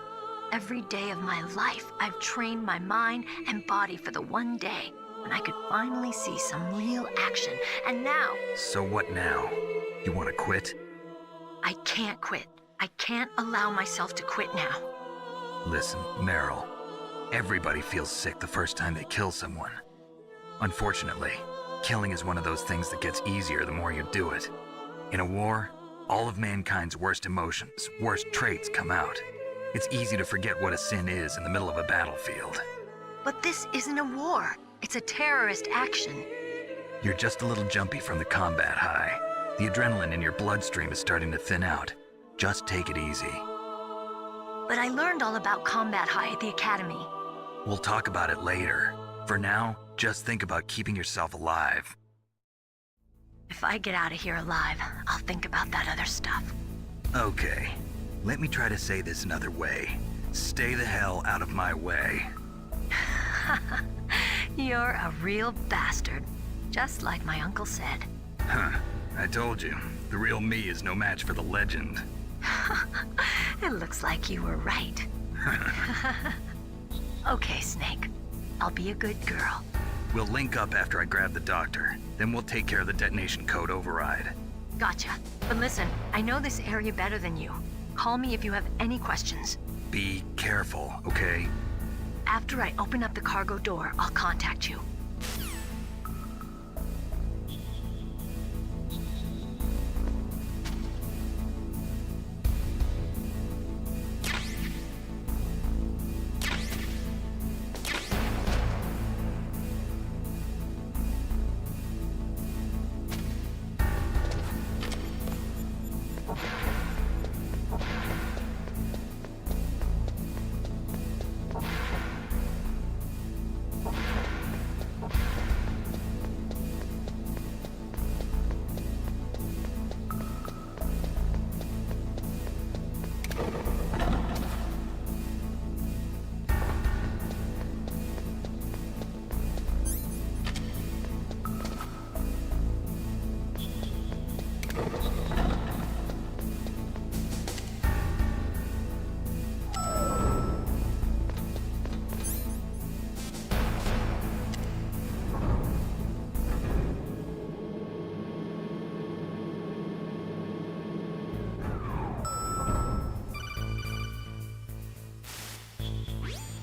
Every day of my life, I've trained my mind and body for the one day when I could finally see some real action. And now... So what now? You want to quit? I can't quit. I can't allow myself to quit now. Listen, Meryl. Everybody feels sick the first time they kill someone. Unfortunately, killing is one of those things that gets easier the more you do it. In a war, all of mankind's worst emotions, worst traits come out. It's easy to forget what a sin is in the middle of a battlefield. But this isn't a war. It's a terrorist action. You're just a little jumpy from the combat high. The adrenaline in your bloodstream is starting to thin out. Just take it easy. But I learned all about combat high at the academy. We'll talk about it later. For now, just think about keeping yourself alive. If I get out of here alive, I'll think about that other stuff. Okay. Let me try to say this another way. Stay the hell out of my way. You're a real bastard. Just like my uncle said. Huh. I told you. The real me is no match for the legend. It looks like you were right. Okay, Snake. I'll be a good girl. We'll link up after I grab the doctor. Then we'll take care of the detonation code override. Gotcha. But listen, I know this area better than you. Call me if you have any questions. Be careful, okay? After I open up the cargo door, I'll contact you.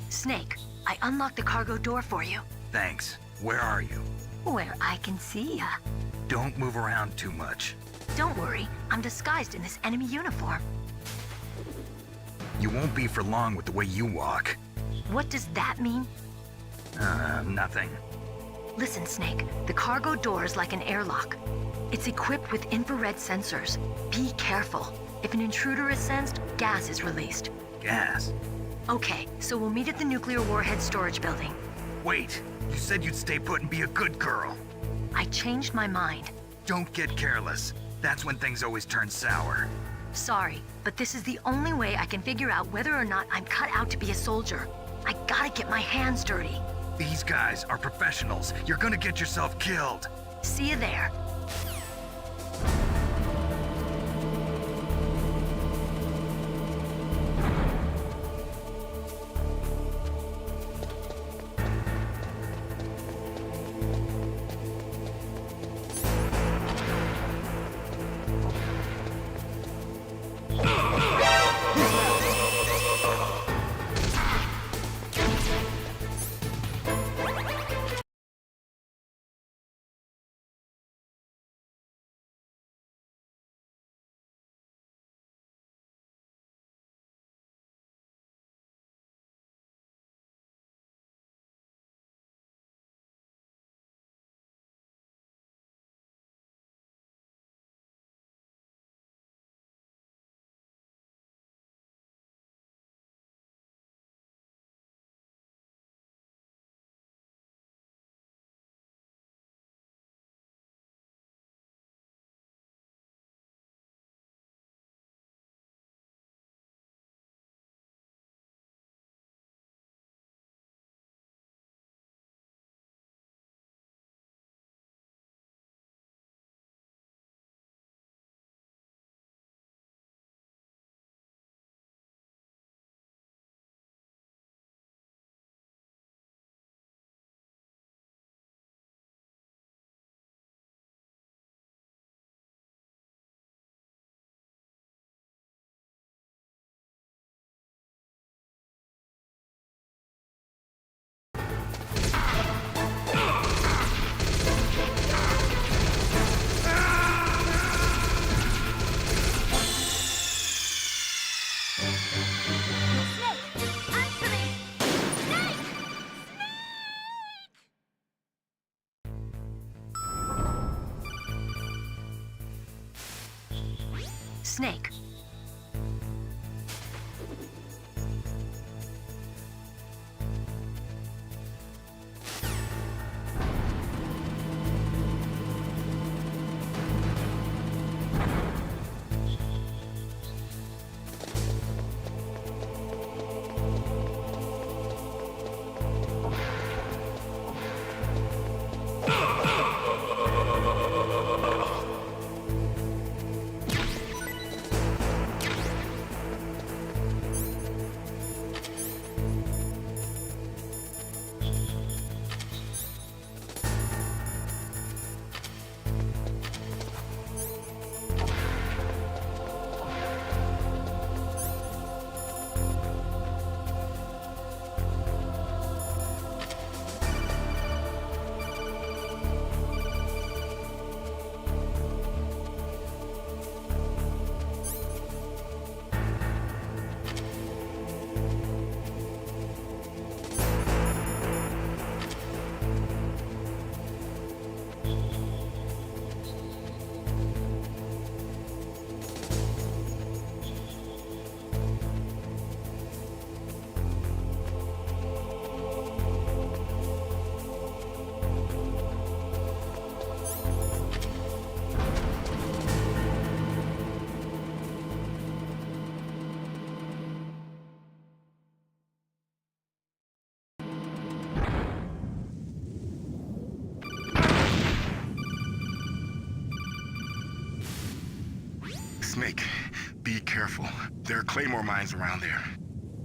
Snake, I unlocked the cargo door for you. Thanks. Where are you? Where I can see ya. Don't move around too much. Don't worry, I'm disguised in this enemy uniform. You won't be for long with the way you walk. What does that mean? Nothing. Listen, Snake, the cargo door is like an airlock. It's equipped with infrared sensors. Be careful. If an intruder is sensed, gas is released. Gas? Okay, so we'll meet at the nuclear warhead storage building. Wait, you said you'd stay put and be a good girl. I changed my mind. Don't get careless. That's when things always turn sour. Sorry, but this is the only way I can figure out whether or not I'm cut out to be a soldier. I gotta get my hands dirty. These guys are professionals. You're gonna get yourself killed. See you there. Snake. Snake, be careful. There are claymore mines around there.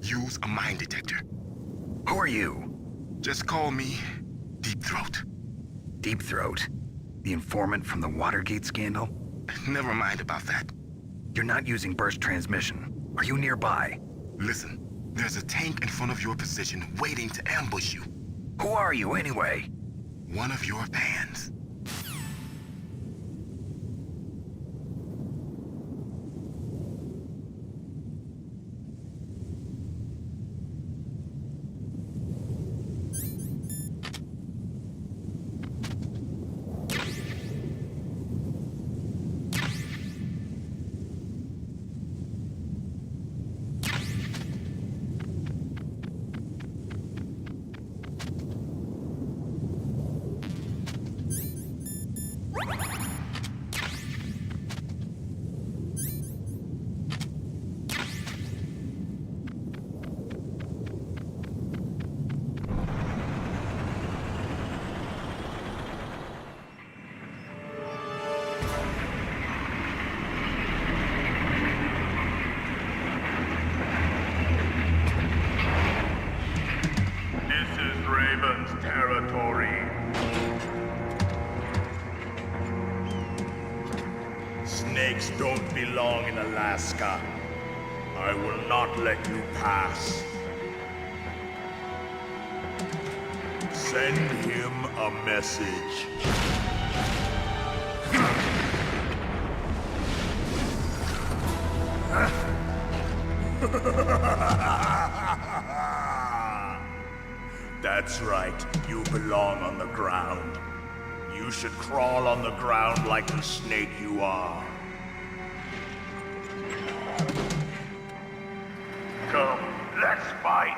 Use a mine detector. Who are you? Just call me Deep Throat. Deep Throat? The informant from the Watergate scandal? Never mind about that. You're not using burst transmission. Are you nearby? Listen, there's a tank in front of your position waiting to ambush you. Who are you anyway? One of your fans. Snakes don't belong in Alaska. I will not let you pass. Send him a message. That's right, you belong on the ground. You should crawl on the ground like the snake you are. Come, let's fight!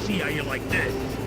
see how you like this.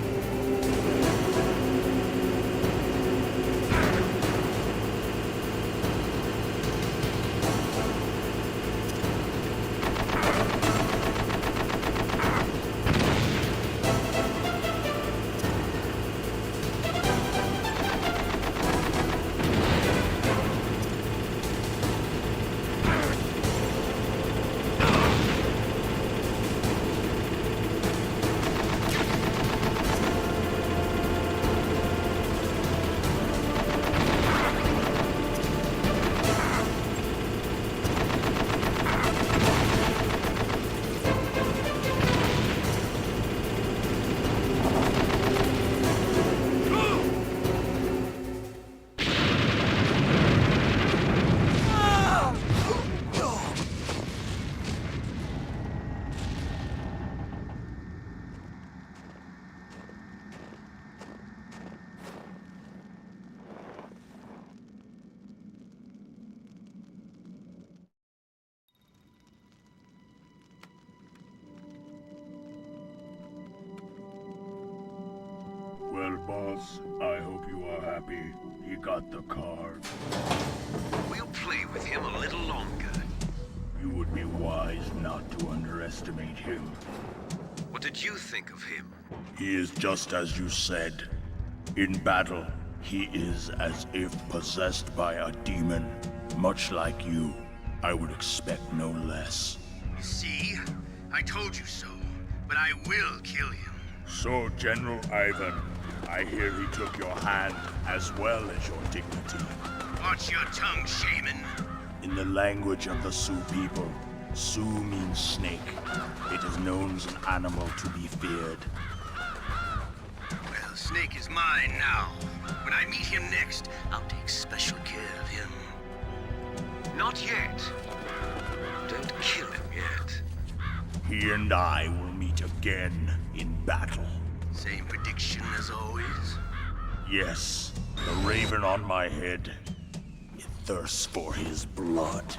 Well, boss, I hope you are happy. He got the card. We'll play with him a little longer. You would be wise not to underestimate him. What did you think of him? He is just as you said. In battle, he is as if possessed by a demon. Much like you, I would expect no less. See? I told you so. But I will kill him. So, General Ivan, I hear he took your hand as well as your dignity. Watch your tongue, shaman. In the language of the Sioux people, Sioux means snake. It is known as an animal to be feared. Well, Snake is mine now. When I meet him next, I'll take special care of him. Not yet. Don't kill him yet. He and I will meet again in battle. Same prediction as always? Yes, the raven on my head. It thirsts for his blood.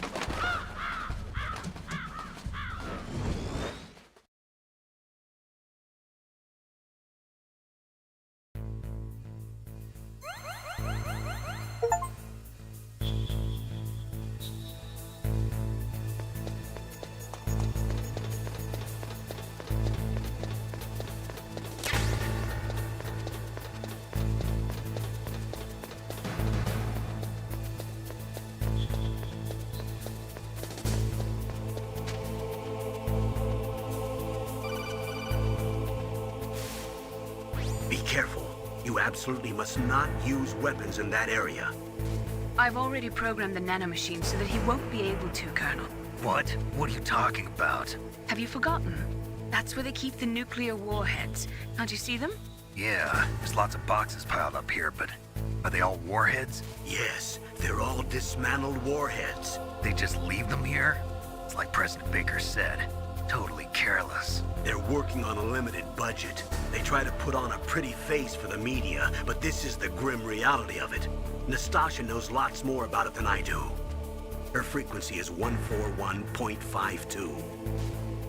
Be careful. You absolutely must not use weapons in that area. I've already programmed the nanomachine so that he won't be able to, Colonel. What? What are you talking about? Have you forgotten? That's where they keep the nuclear warheads. Can't you see them? Yeah, there's lots of boxes piled up here, but are they all warheads? Yes, they're all dismantled warheads. They just leave them here? It's like President Baker said. Totally careless. They're working on a limited budget. They try to put on a pretty face for the media, but this is the grim reality of it. Nastasha knows lots more about it than I do. Her frequency is 141.52.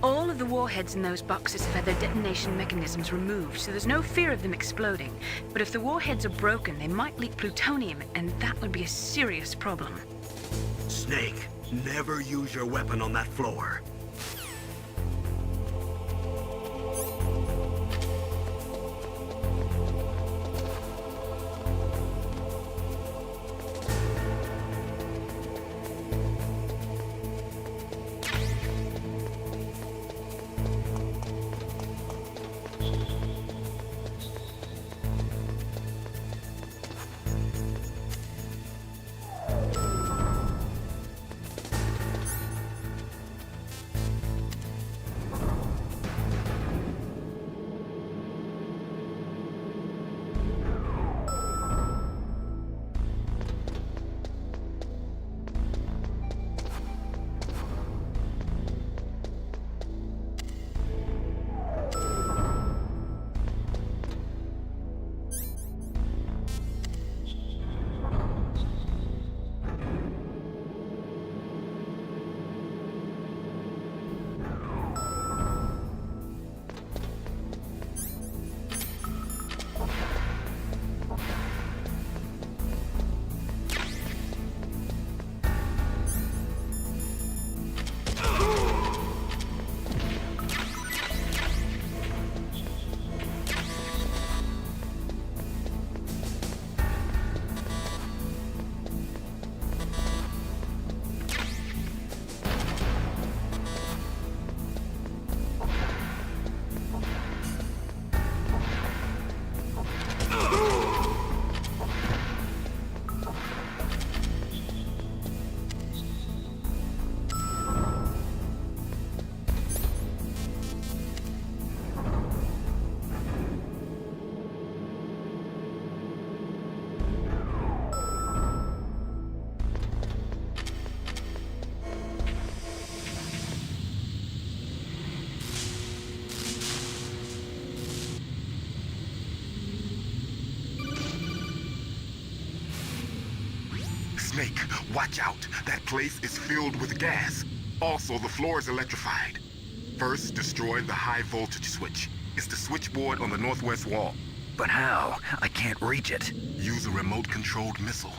All of the warheads in those boxes have had their detonation mechanisms removed, so there's no fear of them exploding. But if the warheads are broken, they might leak plutonium, and that would be a serious problem. Snake, never use your weapon on that floor. Watch out. That place is filled with gas. Also, the floor is electrified. First, destroy the high voltage switch. It's the switchboard on the northwest wall. But how? I can't reach it. Use a remote-controlled missile.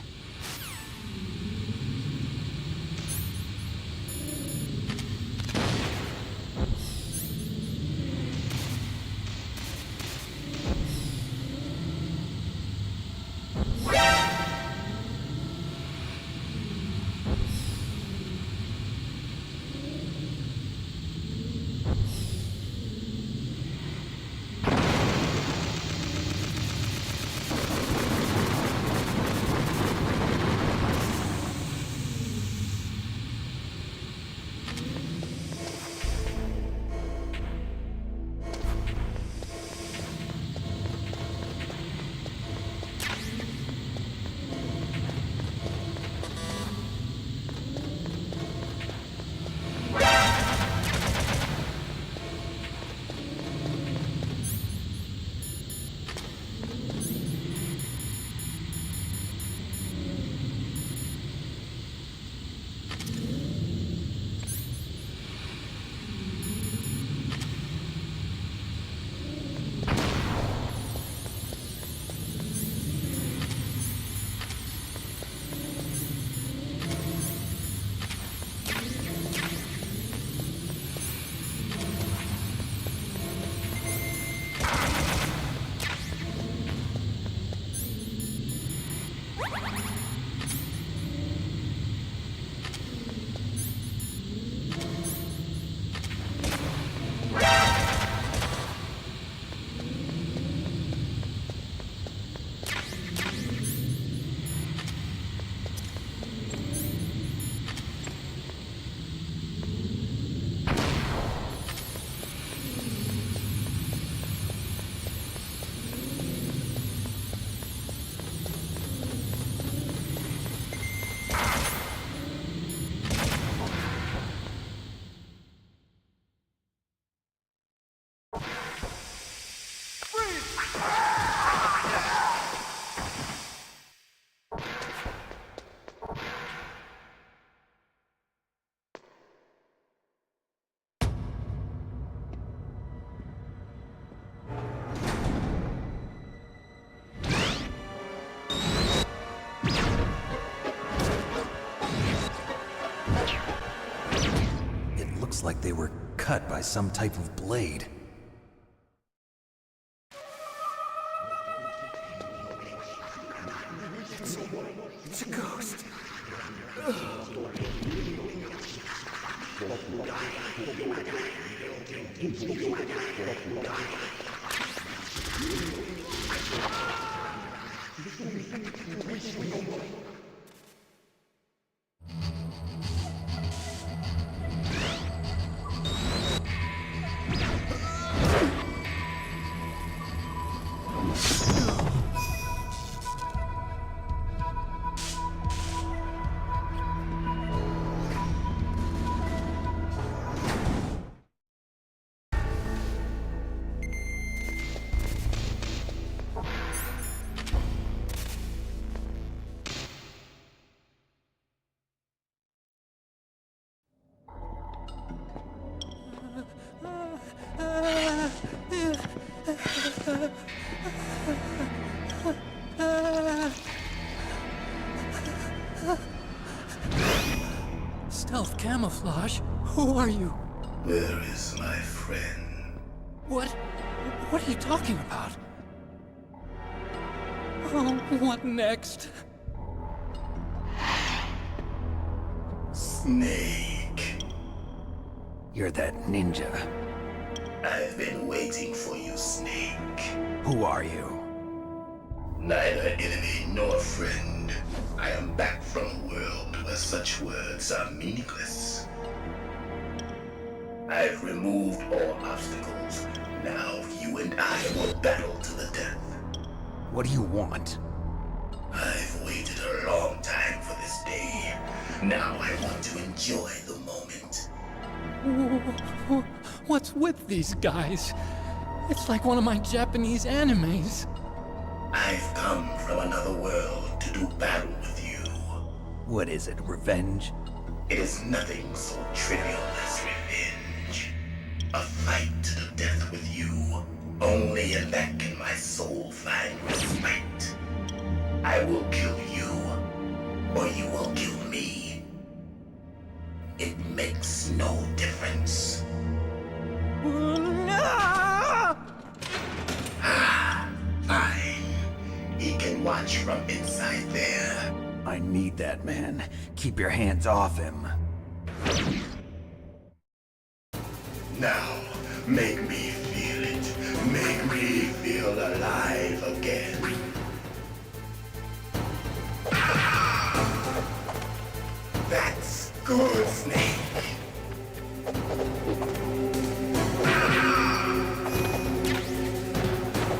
Like they were cut by some type of blade. It's a ghost. Stealth camouflage? Who are you? Where is my friend? What are you talking about? Oh, what next? Snake. You're that ninja. I've been waiting for you, Snake. Who are you? Neither enemy nor friend. I am back from a world where such words are meaningless. I've removed all obstacles. Now you and I will battle to the death. What do you want? I've waited a long time for this day. Now I want to enjoy the moment. What's with these guys? It's like one of my Japanese animes. I've come from another world to do battle with you. What is it, revenge? It is nothing so trivial as revenge. A fight to the death with you. Only in that can my soul find respite. I will kill you, or you will kill me. It makes no difference. Fine. He can watch from inside there. I need that man. Keep your hands off him. Now, make me feel it. Make me feel alive again. That's good, Snake.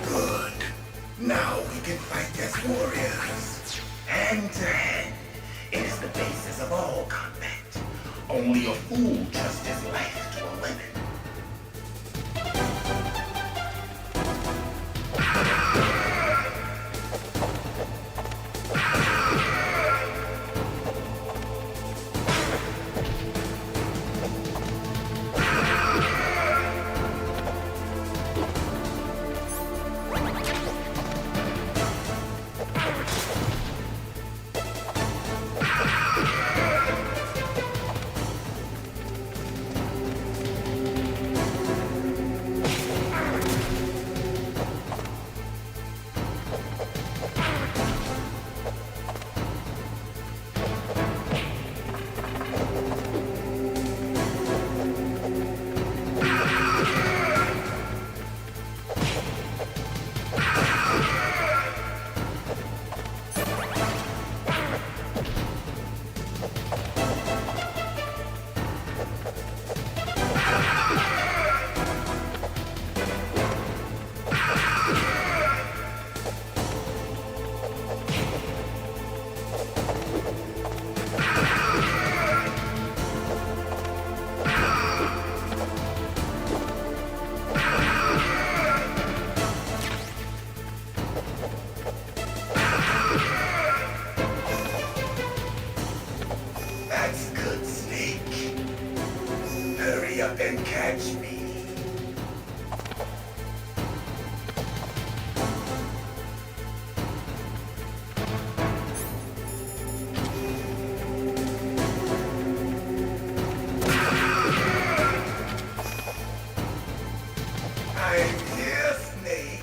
Good. Now we can fight as warriors. Hand to hand. It is the basis of all combat. Only a fool trusts his life to a weapon. That's good, Snake. Hurry up and catch me. I'm here, Snake.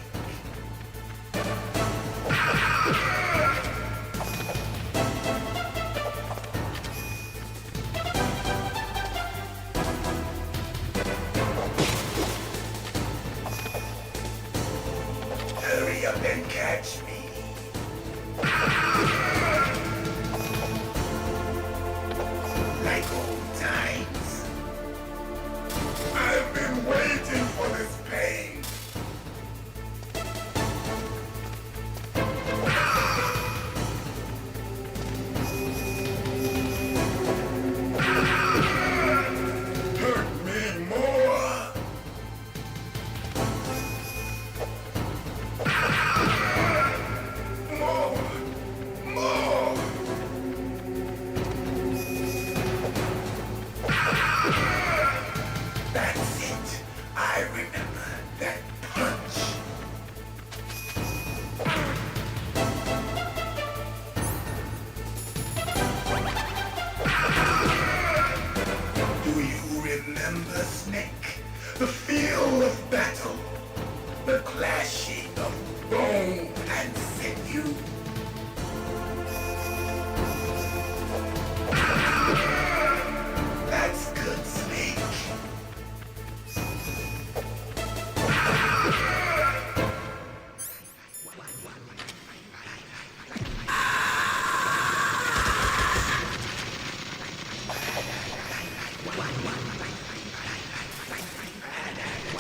Hurry up and catch me. Like old times. I've been waiting for this pain. Hurt me more. More. That's it. I remember that punch. Do you remember, Snake? The feel of battle. The clashing of bone and sinew. That's good, Snake.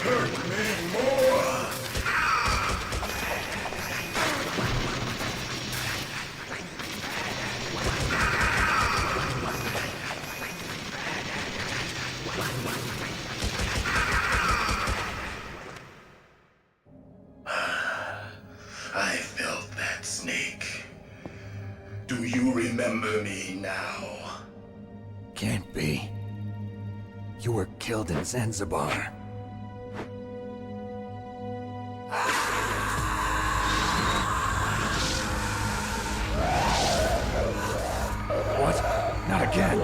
Hurt me more. remember me now? Can't be. You were killed in Zanzibar. What? Not again.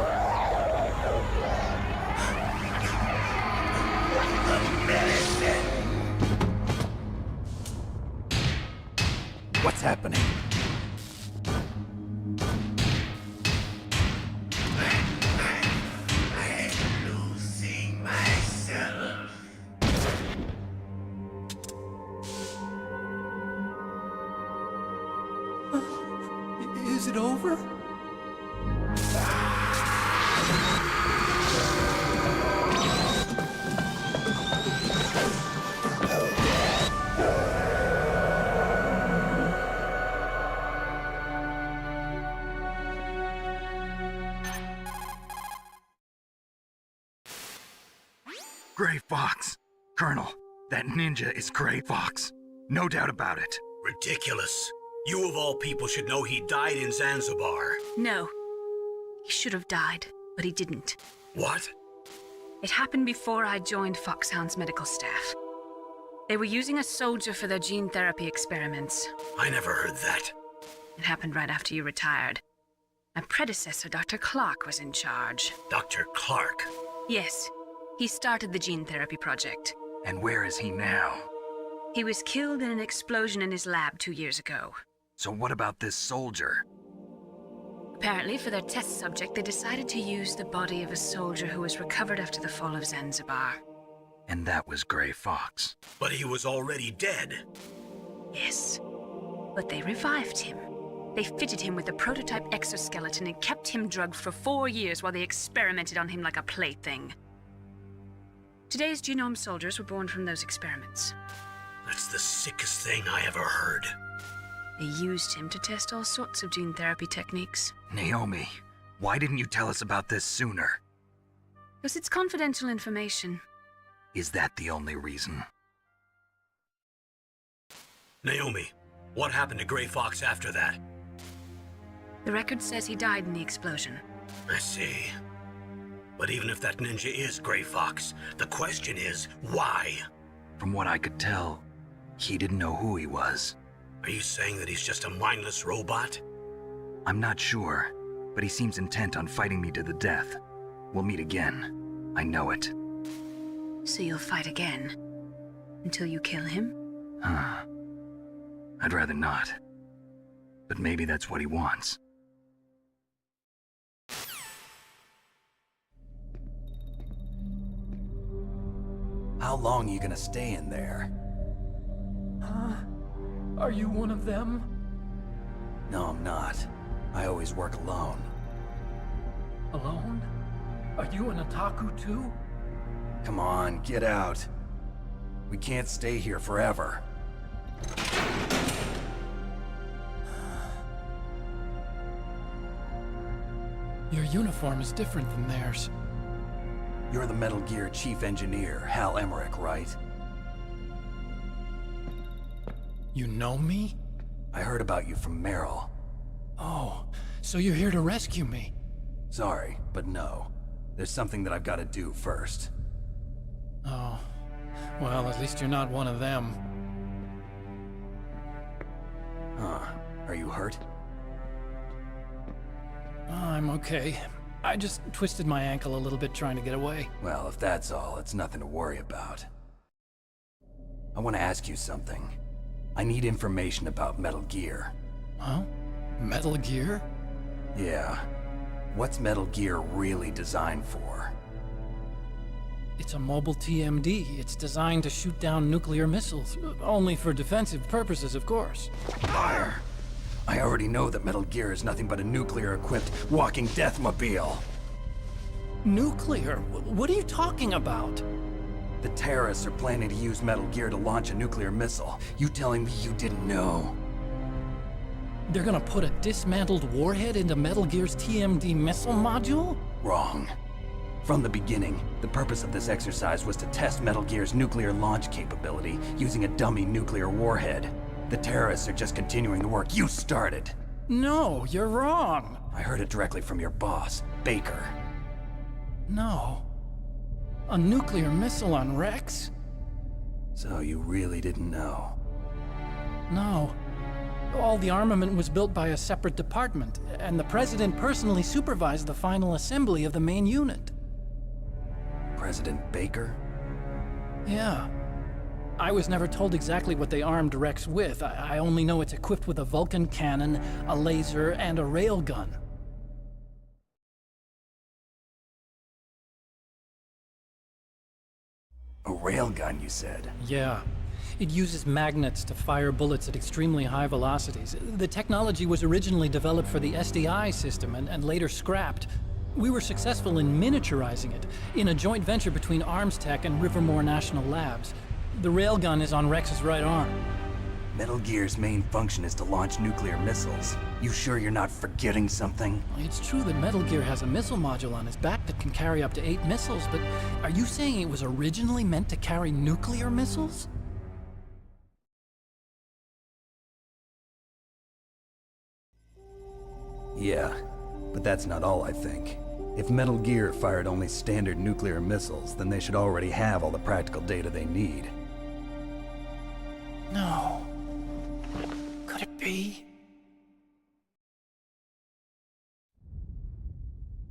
What's happening? I'm losing myself. Is it over? Gray Fox. Colonel, that ninja is Gray Fox. No doubt about it. Ridiculous. You of all people should know he died in Zanzibar. No. He should have died, but he didn't. What? It happened before I joined Foxhound's medical staff. They were using a soldier for their gene therapy experiments. I never heard that. It happened right after you retired. My predecessor, Dr. Clark, was in charge. Dr. Clark? Yes. He started the gene therapy project. And where is he now? He was killed in an explosion in his lab 2 years ago. So what about this soldier? Apparently, for their test subject, they decided to use the body of a soldier who was recovered after the fall of Zanzibar. And that was Gray Fox. But he was already dead. Yes. But they revived him. They fitted him with a prototype exoskeleton and kept him drugged for 4 years while they experimented on him like a plaything. Today's genome soldiers were born from those experiments. That's the sickest thing I ever heard. They used him to test all sorts of gene therapy techniques. Naomi, why didn't you tell us about this sooner? Because it's confidential information. Is that the only reason? Naomi, what happened to Gray Fox after that? The record says he died in the explosion. I see. But even if that ninja is Gray Fox, the question is, why? From what I could tell, he didn't know who he was. Are you saying that he's just a mindless robot? I'm not sure, but he seems intent on fighting me to the death. We'll meet again. I know it. So you'll fight again? Until you kill him? I'd rather not. But maybe that's what he wants. How long are you gonna stay in there? Huh? Are you one of them? No, I'm not. I always work alone. Alone? Are you an otaku too? Come on, get out. We can't stay here forever. Your uniform is different than theirs. You're the Metal Gear Chief Engineer, Hal Emmerich, right? You know me? I heard about you from Meryl. Oh, so you're here to rescue me? Sorry, but no. There's something that I've got to do first. Oh. Well, at least you're not one of them. Huh. Are you hurt? I'm okay. I just twisted my ankle a little bit trying to get away. Well, if that's all, it's nothing to worry about. I want to ask you something. I need information about Metal Gear. Huh? Metal Gear? Yeah. What's Metal Gear really designed for? It's a mobile TMD. It's designed to shoot down nuclear missiles. Only for defensive purposes, of course. Fire! I already know that Metal Gear is nothing but a nuclear-equipped walking deathmobile. Nuclear? What are you talking about? The terrorists are planning to use Metal Gear to launch a nuclear missile. You telling me you didn't know? They're gonna put a dismantled warhead into Metal Gear's TMD missile module? Wrong. From the beginning, the purpose of this exercise was to test Metal Gear's nuclear launch capability using a dummy nuclear warhead. The terrorists are just continuing the work you started. No, you're wrong. I heard it directly from your boss, Baker. No. A nuclear missile on Rex? So you really didn't know? No. All the armament was built by a separate department, and the President personally supervised the final assembly of the main unit. President Baker? Yeah. I was never told exactly what they armed Rex with. I only know it's equipped with a Vulcan cannon, a laser, and a railgun. A railgun, you said? Yeah. It uses magnets to fire bullets at extremely high velocities. The technology was originally developed for the SDI system and later scrapped. We were successful in miniaturizing it in a joint venture between ArmsTech and Rivermore National Labs. The railgun is on Rex's right arm. Metal Gear's main function is to launch nuclear missiles. You sure you're not forgetting something? It's true that Metal Gear has a missile module on his back that can carry up to 8 missiles, but are you saying it was originally meant to carry nuclear missiles? Yeah, but that's not all I think. If Metal Gear fired only standard nuclear missiles, then they should already have all the practical data they need. No. Could it be?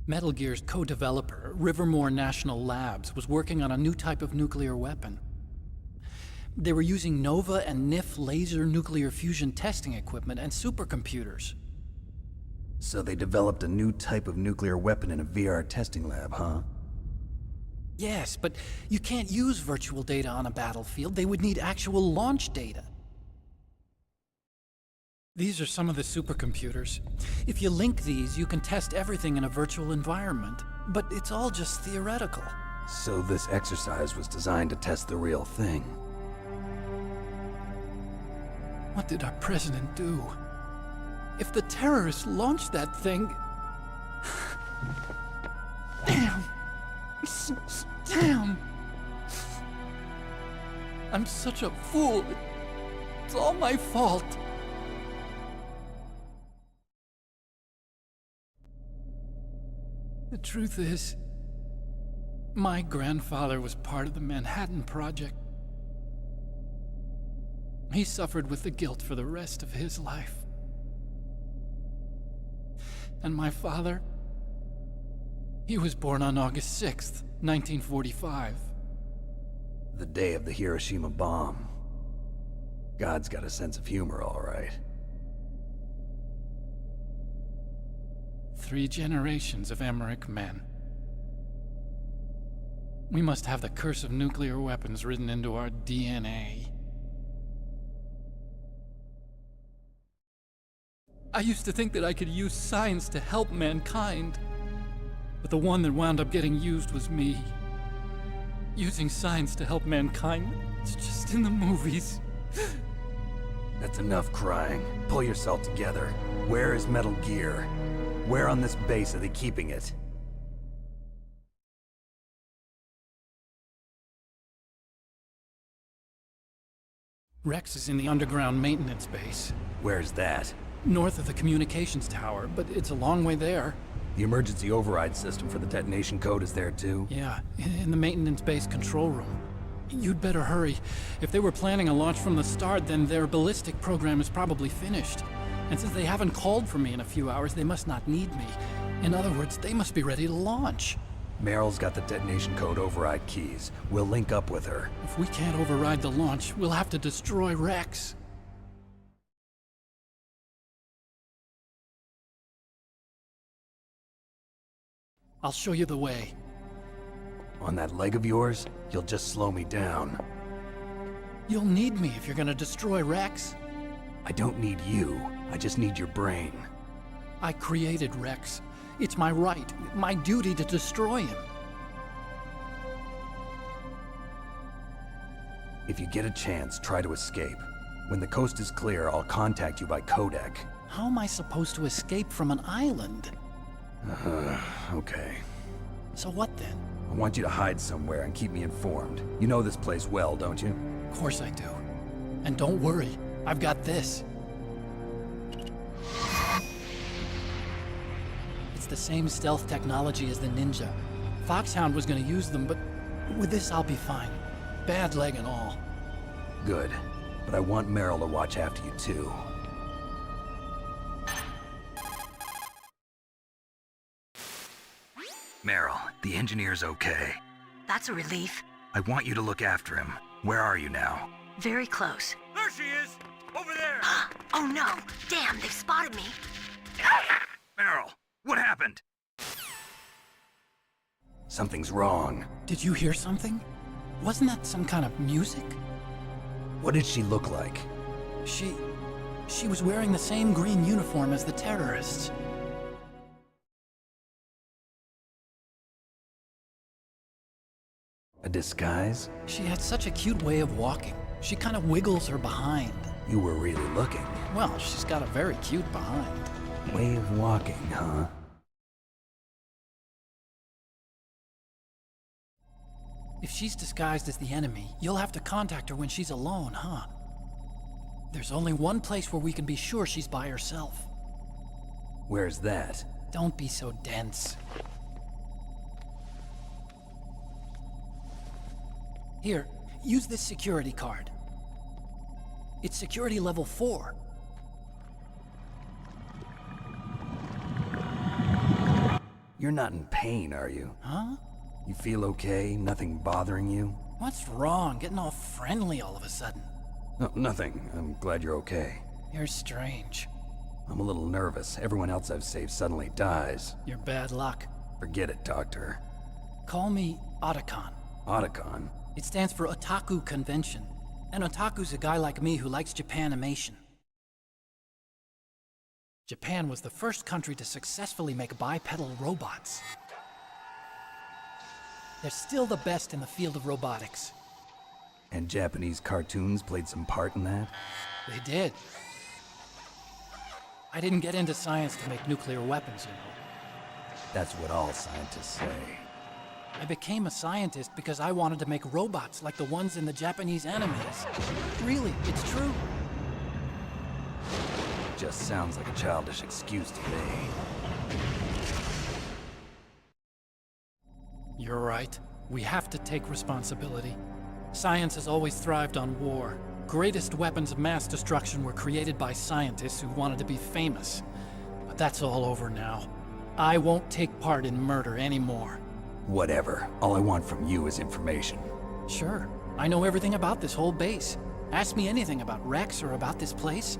Metal Gear's co-developer, Rivermore National Labs, was working on a new type of nuclear weapon. They were using NOVA and NIF laser nuclear fusion testing equipment and supercomputers. So they developed a new type of nuclear weapon in a VR testing lab, huh? Yes, but you can't use virtual data on a battlefield. They would need actual launch data. These are some of the supercomputers. If you link these, you can test everything in a virtual environment. But it's all just theoretical. So this exercise was designed to test the real thing. What did our president do? If the terrorists launched that thing... Damn! Damn! I'm such a fool. It's all my fault. The truth is, my grandfather was part of the Manhattan Project. He suffered with the guilt for the rest of his life. And my father, he was born on August 6th, 1945. The day of the Hiroshima bomb. God's got a sense of humor, all right. 3 generations of Emmerich men. We must have the curse of nuclear weapons written into our DNA. I used to think that I could use science to help mankind, but the one that wound up getting used was me. Using science to help mankind, it's just in the movies. That's enough crying. Pull yourself together. Where is Metal Gear? Where on this base are they keeping it? Rex is in the underground maintenance base. Where's that? North of the communications tower, but it's a long way there. The emergency override system for the detonation code is there too? Yeah, in the maintenance base control room. You'd better hurry. If they were planning a launch from the start, then their ballistic program is probably finished. And since they haven't called for me in a few hours, they must not need me. In other words, they must be ready to launch. Meryl's got the detonation code override keys. We'll link up with her. If we can't override the launch, we'll have to destroy Rex. I'll show you the way. On that leg of yours, you'll just slow me down. You'll need me if you're gonna destroy Rex. I don't need you. I just need your brain. I created Rex. It's my right, my duty to destroy him. If you get a chance, try to escape. When the coast is clear, I'll contact you by codec. How am I supposed to escape from an island? Okay. So what then? I want you to hide somewhere and keep me informed. You know this place well, don't you? Of course I do. And don't worry, I've got this. the same stealth technology as the Ninja. Foxhound was gonna use them, but with this I'll be fine. Bad leg and all. Good. But I want Meryl to watch after you too. Meryl, the engineer's okay. That's a relief. I want you to look after him. Where are you now? Very close. There she is! Over there! Oh no! Damn, they've spotted me! Meryl, what happened? Something's wrong. Did you hear something? Wasn't that some kind of music? What did she look like? She was wearing the same green uniform as the terrorists. A disguise? She had such a cute way of walking. She kind of wiggles her behind. You were really looking. Well, she's got a very cute behind. Way of walking, huh? If she's disguised as the enemy, you'll have to contact her when she's alone, huh? There's only one place where we can be sure she's by herself. Where's that? Don't be so dense. Here, use this security card. It's security level 4. You're not in pain, are you? Huh? You feel okay? Nothing bothering you? What's wrong? Getting all friendly all of a sudden. No, nothing. I'm glad you're okay. You're strange. I'm a little nervous. Everyone else I've saved suddenly dies. You're bad luck. Forget it, Doctor. Call me Otacon. Otacon? It stands for Otaku Convention. An otaku's a guy like me who likes Japanimation. Japan was the first country to successfully make bipedal robots. They're still the best in the field of robotics. And Japanese cartoons played some part in that? They did. I didn't get into science to make nuclear weapons, you know. That's what all scientists say. I became a scientist because I wanted to make robots like the ones in the Japanese animes. Really, it's true. Just sounds like a childish excuse to me. You're right. We have to take responsibility. Science has always thrived on war. Greatest weapons of mass destruction were created by scientists who wanted to be famous. But that's all over now. I won't take part in murder anymore. Whatever. All I want from you is information. Sure. I know everything about this whole base. Ask me anything about Rex or about this place.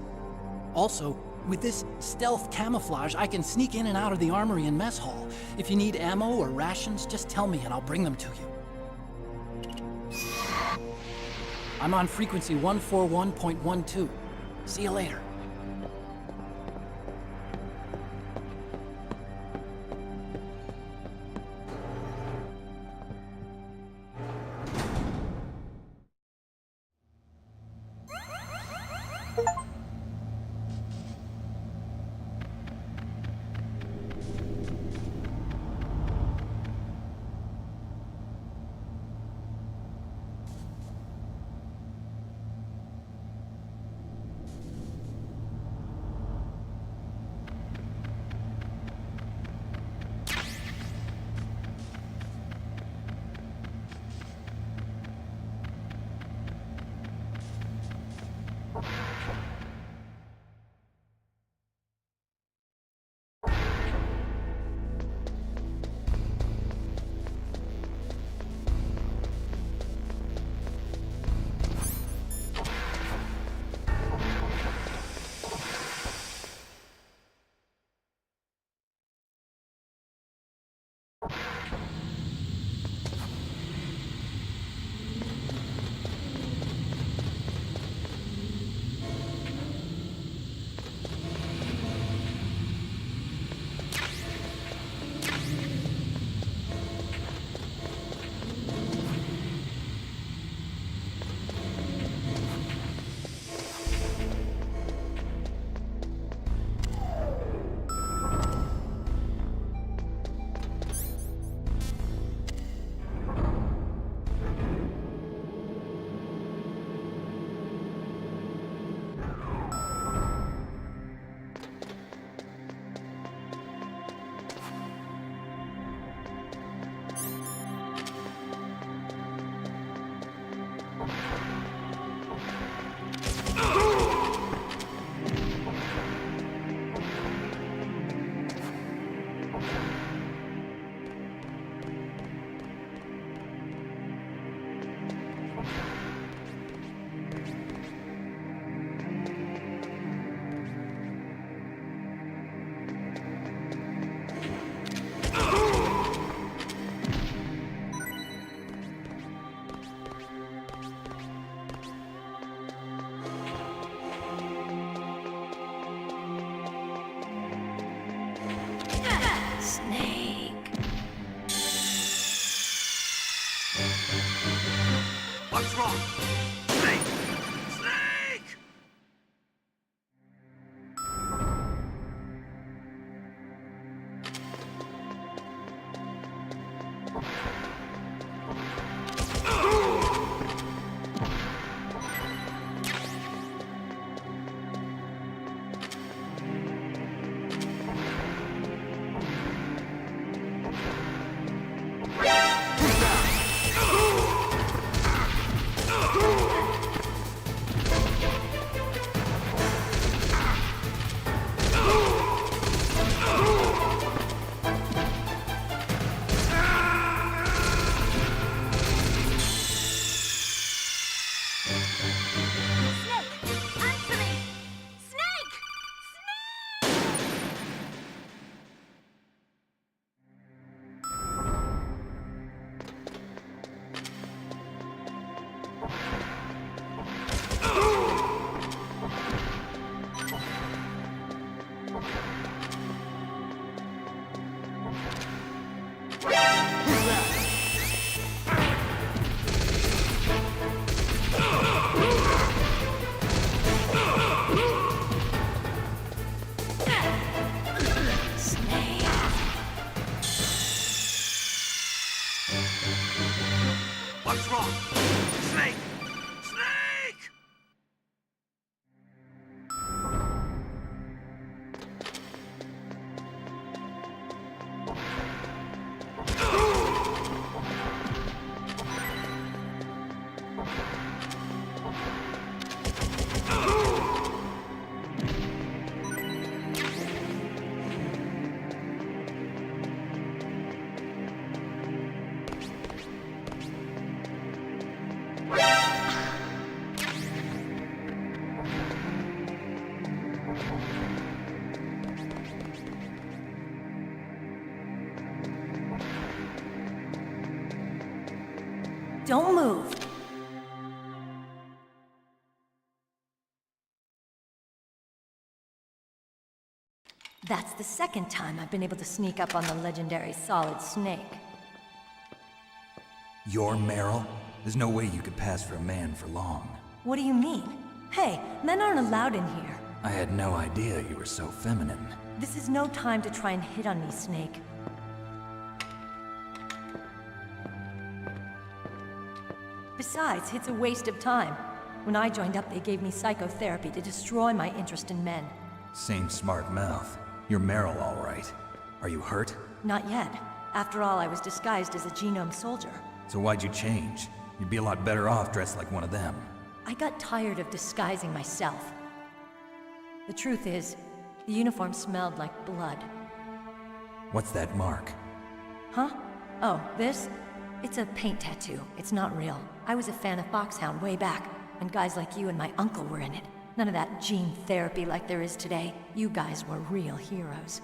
Also, with this stealth camouflage, I can sneak in and out of the armory and mess hall. If you need ammo or rations, just tell me and I'll bring them to you. I'm on frequency 141.12. See you later. Snake. What's wrong? Snake! Snake! What's wrong? Snake! Snake! Don't move. That's the second time I've been able to sneak up on the legendary Solid Snake. You're Meryl? There's no way you could pass for a man for long. What do you mean? Hey, men aren't allowed in here. I had no idea you were so feminine. This is no time to try and hit on me, Snake. Besides, it's a waste of time. When I joined up, they gave me psychotherapy to destroy my interest in men. Same smart mouth. You're Meryl, all right. Are you hurt? Not yet. After all, I was disguised as a genome soldier. So why'd you change? You'd be a lot better off dressed like one of them. I got tired of disguising myself. The truth is, the uniform smelled like blood. What's that mark? Huh? Oh, this? It's a paint tattoo. It's not real. I was a fan of Foxhound way back, and guys like you and my uncle were in it. None of that gene therapy like there is today. You guys were real heroes.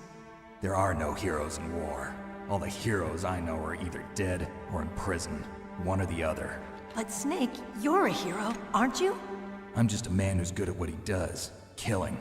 There are no heroes in war. All the heroes I know are either dead or in prison. One or the other. But Snake, you're a hero, aren't you? I'm just a man who's good at what he does. Killing.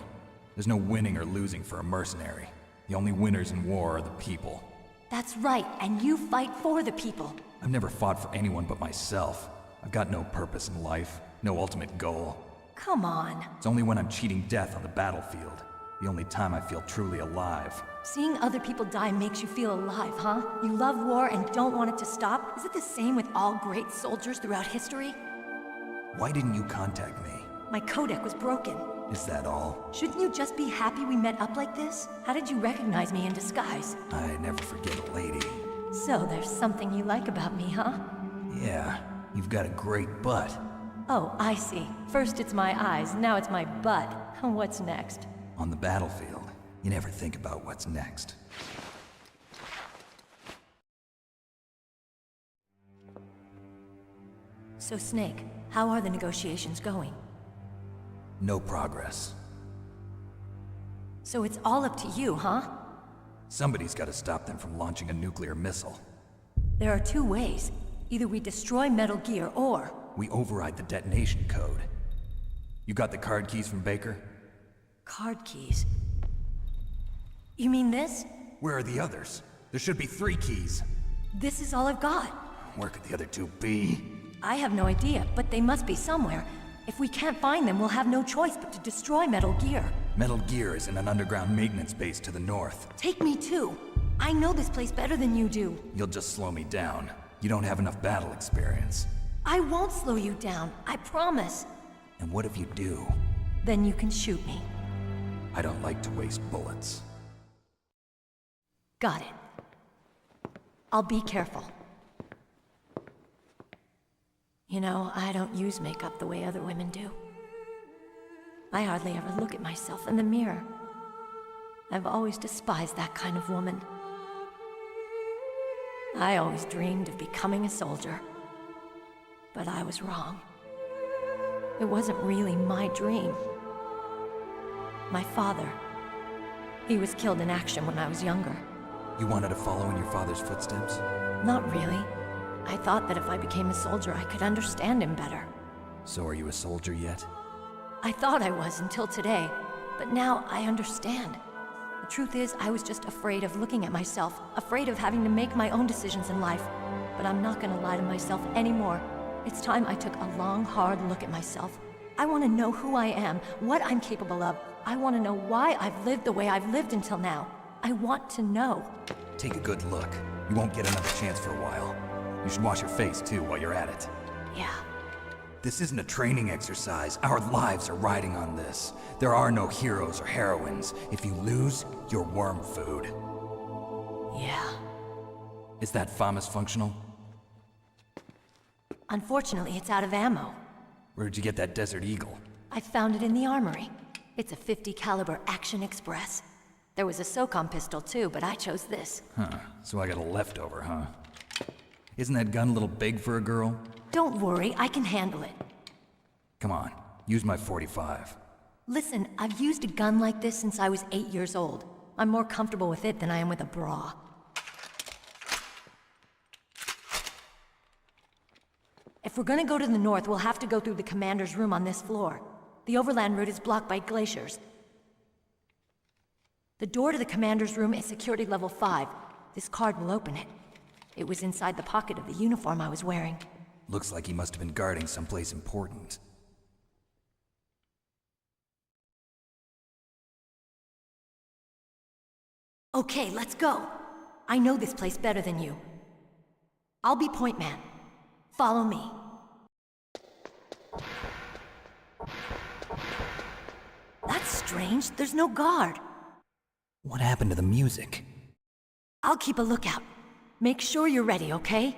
There's no winning or losing for a mercenary. The only winners in war are the people. That's right, and you fight for the people. I've never fought for anyone but myself. I've got no purpose in life, no ultimate goal. Come on. It's only when I'm cheating death on the battlefield. The only time I feel truly alive. Seeing other people die makes you feel alive, huh? You love war and don't want it to stop? Is it the same with all great soldiers throughout history? Why didn't you contact me? My codec was broken. Is that all? Shouldn't you just be happy we met up like this? How did you recognize me in disguise? I never forget a lady. So there's something you like about me, huh? Yeah, you've got a great butt. Oh, I see. First it's my eyes, now it's my butt. What's next? On the battlefield, you never think about what's next. So Snake, how are the negotiations going? No progress. So it's all up to you, huh? Somebody's got to stop them from launching a nuclear missile. There are two ways. Either we destroy Metal Gear, or... we override the detonation code. You got the card keys from Baker? Card keys? You mean this? Where are the others? There should be 3 keys. This is all I've got. Where could the other 2 be? I have no idea, but they must be somewhere. If we can't find them, we'll have no choice but to destroy Metal Gear. Metal Gear is in an underground maintenance base to the north. Take me too. I know this place better than you do. You'll just slow me down. You don't have enough battle experience. I won't slow you down, I promise. And what if you do? Then you can shoot me. I don't like to waste bullets. Got it. I'll be careful. You know, I don't use makeup the way other women do. I hardly ever look at myself in the mirror. I've always despised that kind of woman. I always dreamed of becoming a soldier. But I was wrong. It wasn't really my dream. My father, he was killed in action when I was younger. You wanted to follow in your father's footsteps? Not really. I thought that if I became a soldier, I could understand him better. So are you a soldier yet? I thought I was until today, but now I understand. The truth is, I was just afraid of looking at myself, afraid of having to make my own decisions in life. But I'm not gonna lie to myself anymore. It's time I took a long, hard look at myself. I want to know who I am, what I'm capable of. I want to know why I've lived the way I've lived until now. I want to know. Take a good look. You won't get another chance for a while. You should wash your face, too, while you're at it. Yeah. This isn't a training exercise. Our lives are riding on this. There are no heroes or heroines. If you lose, you're worm food. Yeah. Is that FAMAS functional? Unfortunately, it's out of ammo. Where'd you get that Desert Eagle? I found it in the armory. It's a .50 caliber Action Express. There was a SOCOM pistol too, but I chose this. Huh, so I got a leftover, huh? Isn't that gun a little big for a girl? Don't worry, I can handle it. Come on, use my .45. Listen, I've used a gun like this since I was 8 years old. I'm more comfortable with it than I am with a bra. If we're gonna go to the north, we'll have to go through the commander's room on this floor. The overland route is blocked by glaciers. The door to the commander's room is security level 5. This card will open it. It was inside the pocket of the uniform I was wearing. Looks like he must have been guarding someplace important. Okay, let's go. I know this place better than you. I'll be point man. Follow me. That's strange. There's no guard. What happened to the music? I'll keep a lookout. Make sure you're ready, okay?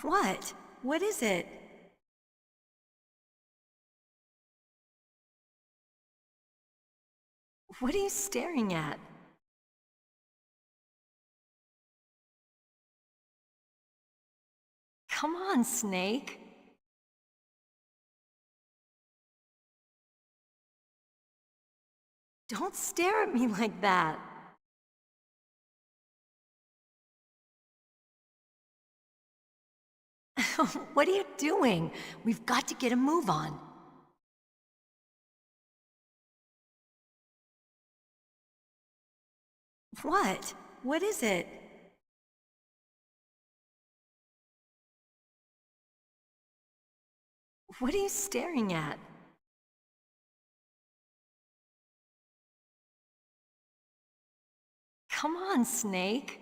What? What is it? What are you staring at? Come on, Snake. Don't stare at me like that. What are you doing? We've got to get a move on. What? What is it? What are you staring at? Come Come on, Snake.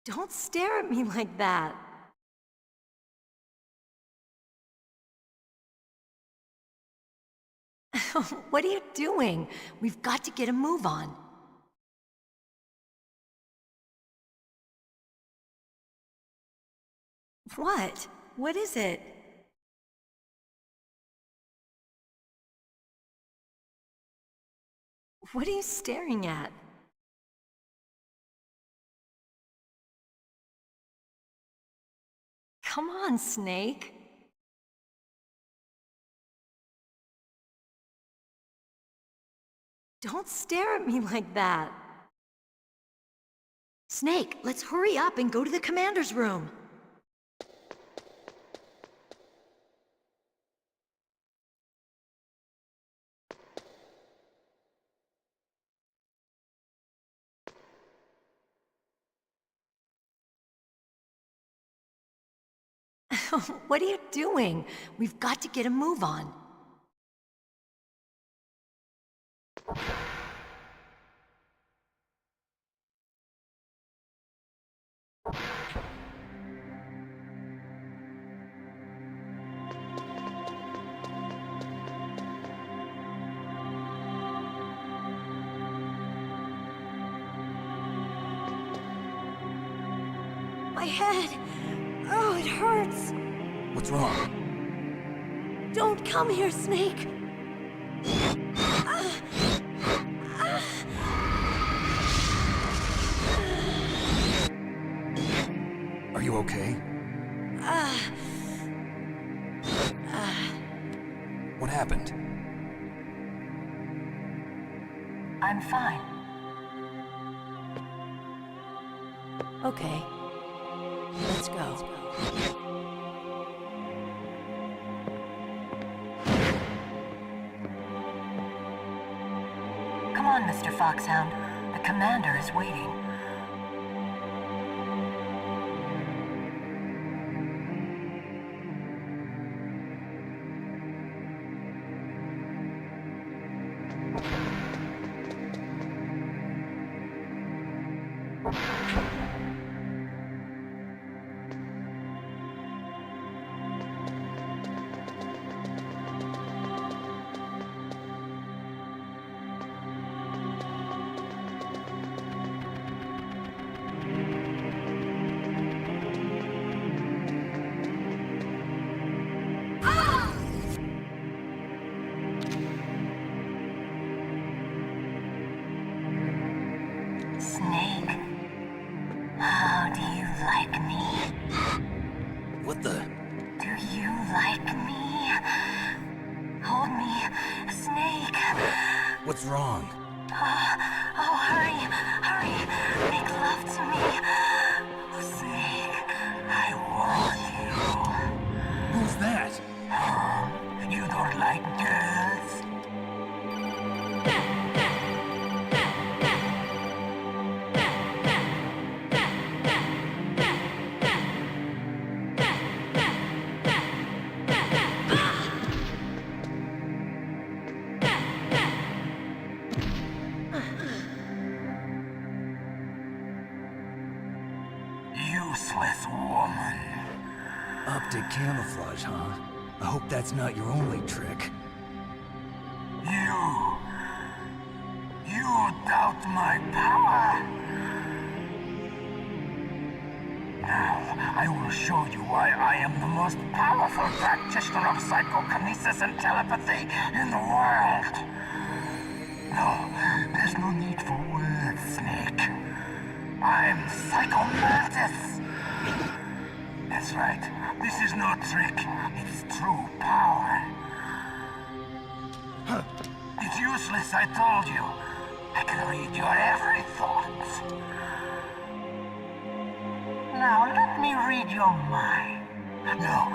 Don't stare at me like that. What are you doing? We've got to get a move on. What? What is it? What are you staring at? Come on, Snake. Don't stare at me like that. Snake, let's hurry up and go to the commander's room. What are you doing? We've got to get a move on. My head! Oh, it hurts! What's wrong? Don't come here, Snake! Are you okay? What happened? I'm fine. Okay. Let's go. Come on, Mr. Foxhound. The commander is waiting. Snake, how do you like me? What the? Do you like me? Hold me, Snake. What's wrong? Oh, hurry, hurry. Make love to me. Snake, I want you. Who's that? You don't like girls? Useless woman. Optic camouflage, huh? I hope that's not your only trick. You doubt my power? Now, I will show you why I am the most powerful practitioner of psychokinesis and telepathy in the world. No, there's no need for words, Snake. I'm Psychomantis. That's right. This is no trick. It's true power. It's useless, I told you. I can read your every thought. Now, let me read your mind. No,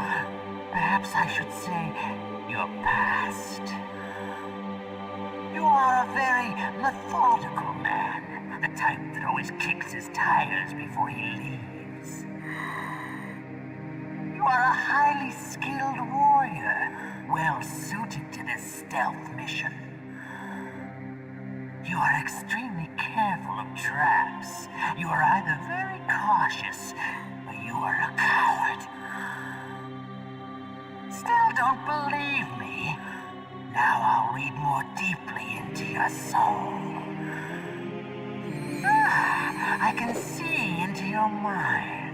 perhaps I should say your past. You are a very methodical man. The type that always kicks his tires before he leaves. You are a highly skilled warrior, well suited to this stealth mission. You are extremely careful of traps. You are either very cautious, or you are a coward. Still don't believe me? Now I'll read more deeply into your soul. I can see into your mind.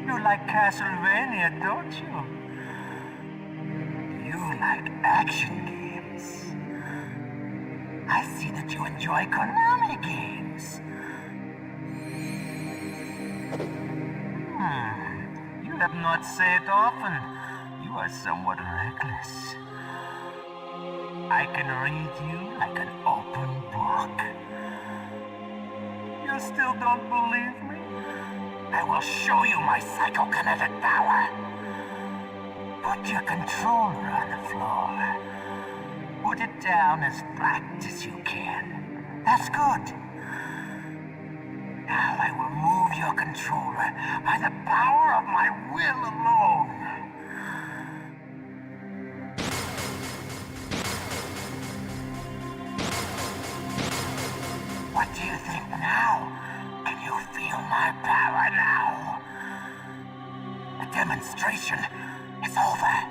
You like Castlevania, don't you? You like action games. I see that you enjoy Konami games. You have not said often. You are somewhat reckless. I can read you like an open book. You still don't believe me? I will show you my psychokinetic power. Put your controller on the floor. Put it down as flat as you can. That's good. Now I will move your controller by the power of my will alone. What do you think now? Can you feel my power now? The demonstration is over.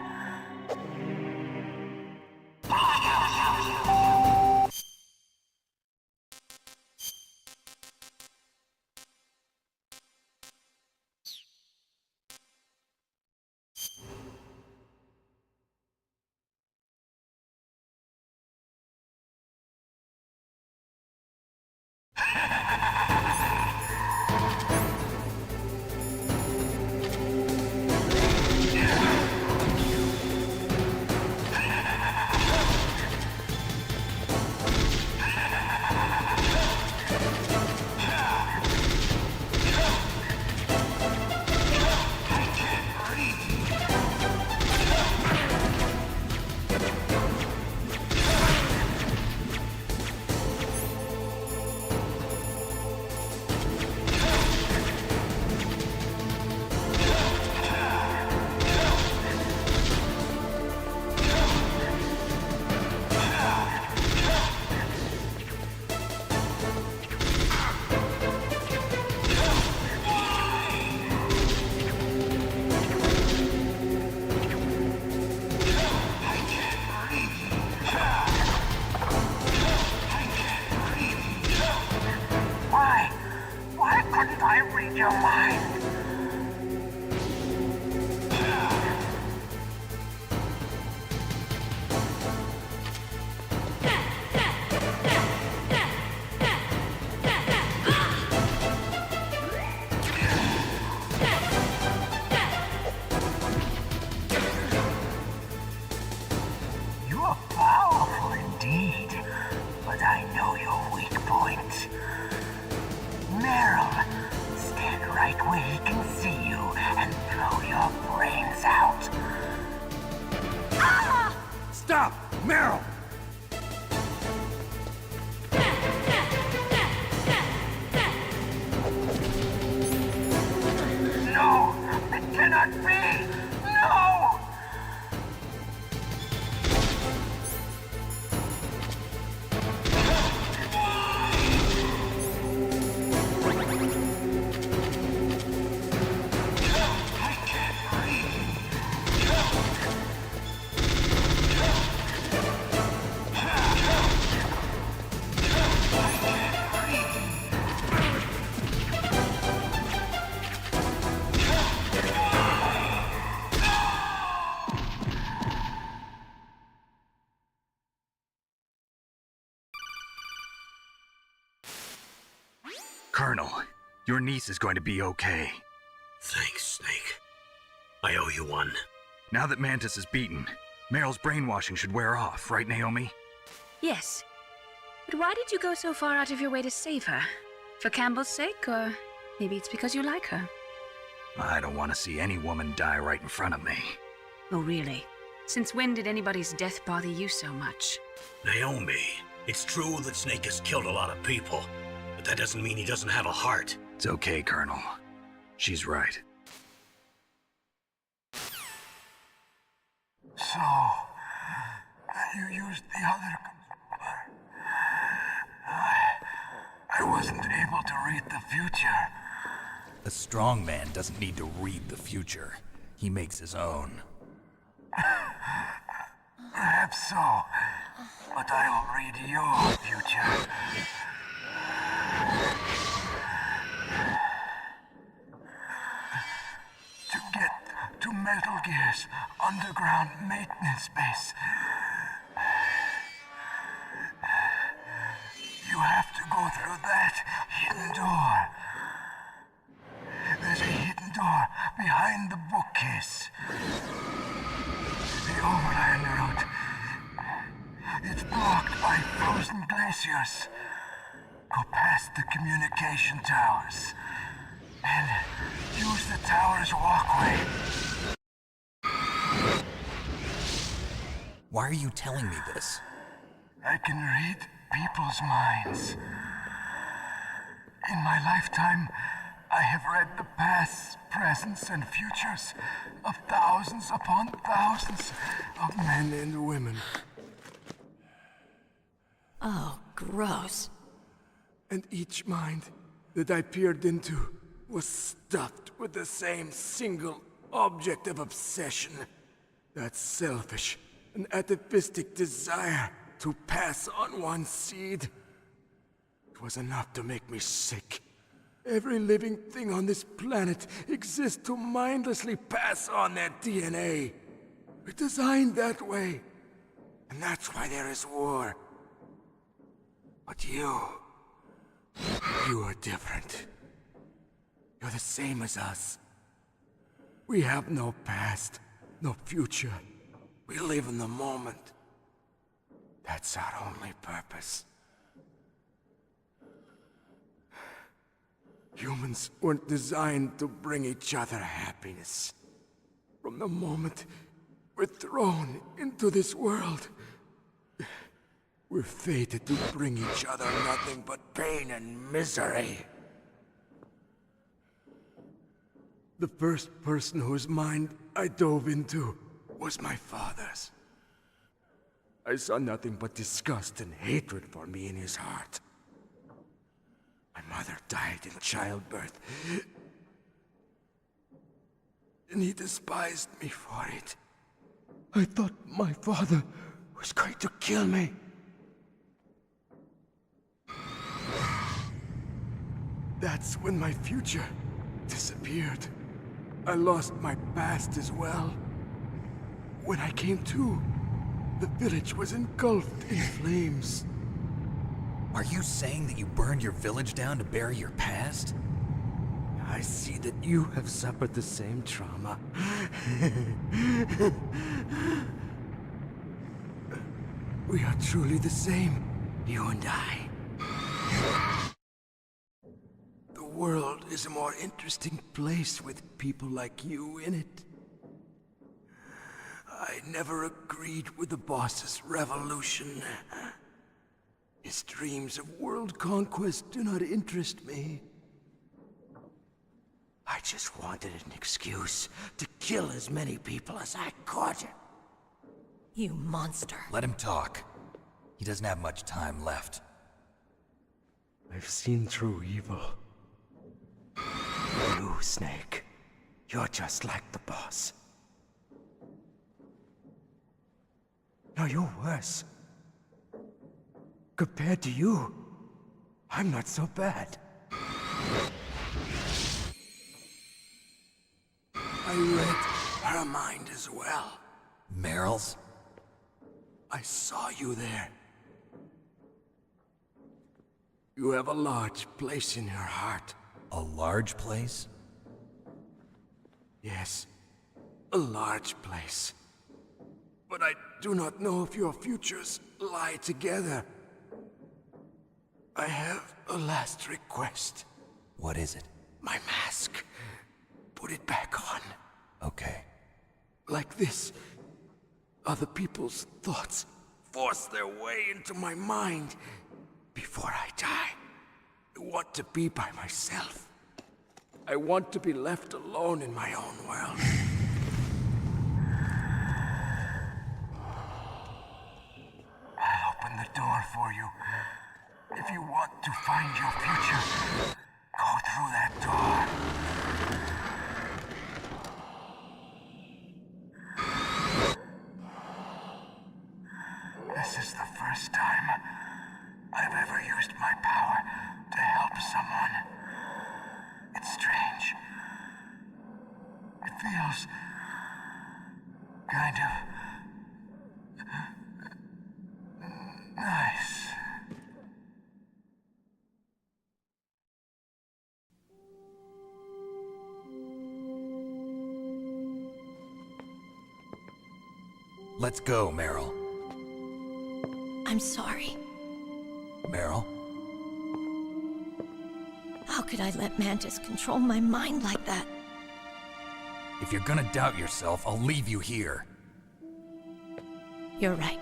Why couldn't I read your mind? You're powerful indeed, but I know your weak point. Meryl, stand right where he can see you and blow your brains out. Stop! Meryl! No! It cannot be! No! Colonel, your niece is going to be okay. Thanks, Snake. I owe you one. Now that Mantis is beaten, Meryl's brainwashing should wear off, right, Naomi? Yes. But why did you go so far out of your way to save her? For Campbell's sake, or maybe it's because you like her? I don't want to see any woman die right in front of me. Oh, really? Since when did anybody's death bother you so much? Naomi, it's true that Snake has killed a lot of people, but that doesn't mean he doesn't have a heart. It's okay, Colonel. She's right. So, you used the other controller. I wasn't able to read the future. A strong man doesn't need to read the future. He makes his own. Perhaps so, but I'll read your future. To get to Metal Gear's underground maintenance base, you have to go through that hidden door. There's a hidden door behind the bookcase. The overland route. It's blocked by frozen glaciers. Go past the communication towers. And use the tower's walkway. Why are you telling me this? I can read people's minds. In my lifetime, I have read the pasts, presents, and futures of thousands upon thousands of men and women. Oh, gross. And each mind that I peered into was stuffed with the same single object of obsession. That selfish and atavistic desire to pass on one's seed. It was enough to make me sick. Every living thing on this planet exists to mindlessly pass on their DNA. We're designed that way. And that's why there is war. But you are different. You're the same as us. We have no past, no future. We live in the moment. That's our only purpose. Humans weren't designed to bring each other happiness. From the moment we're thrown into this world, we're fated to bring each other nothing but pain and misery. The first person whose mind I dove into was my father's. I saw nothing but disgust and hatred for me in his heart. My mother died in childbirth, and he despised me for it. I thought my father was going to kill me. That's when my future disappeared. I lost my past as well. When I came to, the village was engulfed in flames. Are you saying that you burned your village down to bury your past? I see that you have suffered the same trauma. We are truly the same, you and I. The world is a more interesting place with people like you in it. I never agreed with the boss's revolution. His dreams of world conquest do not interest me. I just wanted an excuse to kill as many people as I could. You monster. Let him talk. He doesn't have much time left. I've seen through evil. You, Snake. You're just like the boss. No, you're worse. Compared to you, I'm not so bad. I read her mind as well. Meryl's? I saw you there. You have a large place in her heart. A large place? Yes, a large place. But I do not know if your futures lie together. I have a last request. What is it? My mask. Put it back on. Okay. Like this, other people's thoughts force their way into my mind. Before I die, I want to be by myself. I want to be left alone in my own world. door for you. If you want to find your future, go through that door. This is the first time I've ever used my power to help someone. It's strange. It feels kind of nice. Let's go, Meryl. I'm sorry. Meryl? How could I let Mantis control my mind like that? If you're gonna doubt yourself, I'll leave you here. You're right.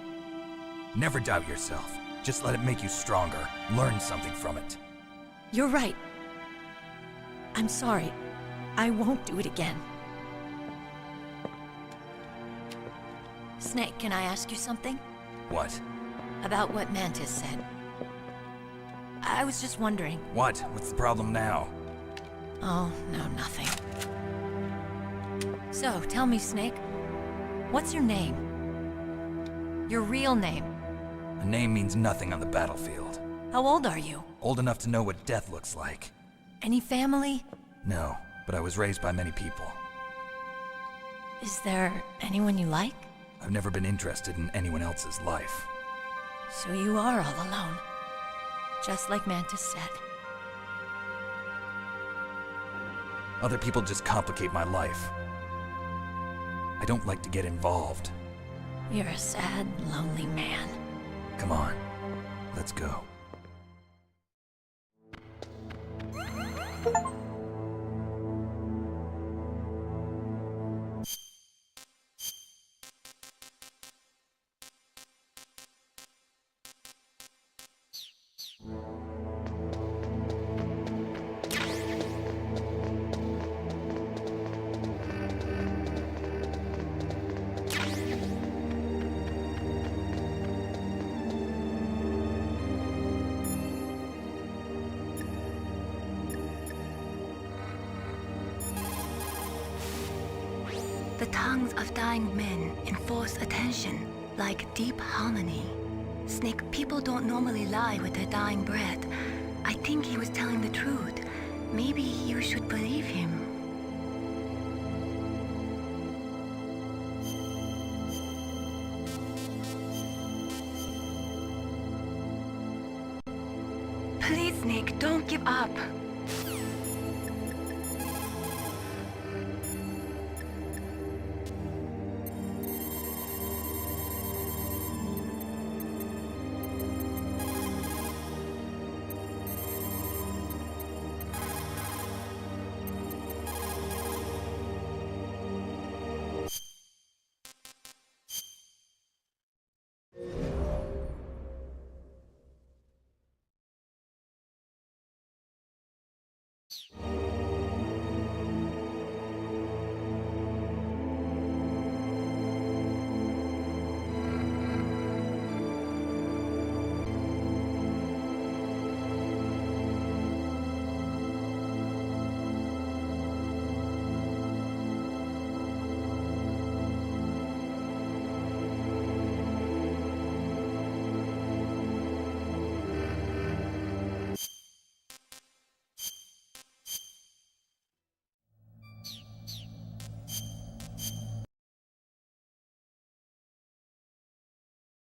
Never doubt yourself. Just let it make you stronger. Learn something from it. You're right. I'm sorry. I won't do it again. Snake, can I ask you something? What? About what Mantis said. I was just wondering. What? What's the problem now? Oh, no, nothing. So, tell me, Snake. What's your name? Your real name? A name means nothing on the battlefield. How old are you? Old enough to know what death looks like. Any family? No, but I was raised by many people. Is there anyone you like? I've never been interested in anyone else's life. So you are all alone. Just like Mantis said. Other people just complicate my life. I don't like to get involved. You're a sad, lonely man. Come on, let's go. The tongues of dying men enforce attention, like deep harmony. Snake, people don't normally lie with their dying breath. I think he was telling the truth. Maybe you should believe him. Please, Snake, don't give up.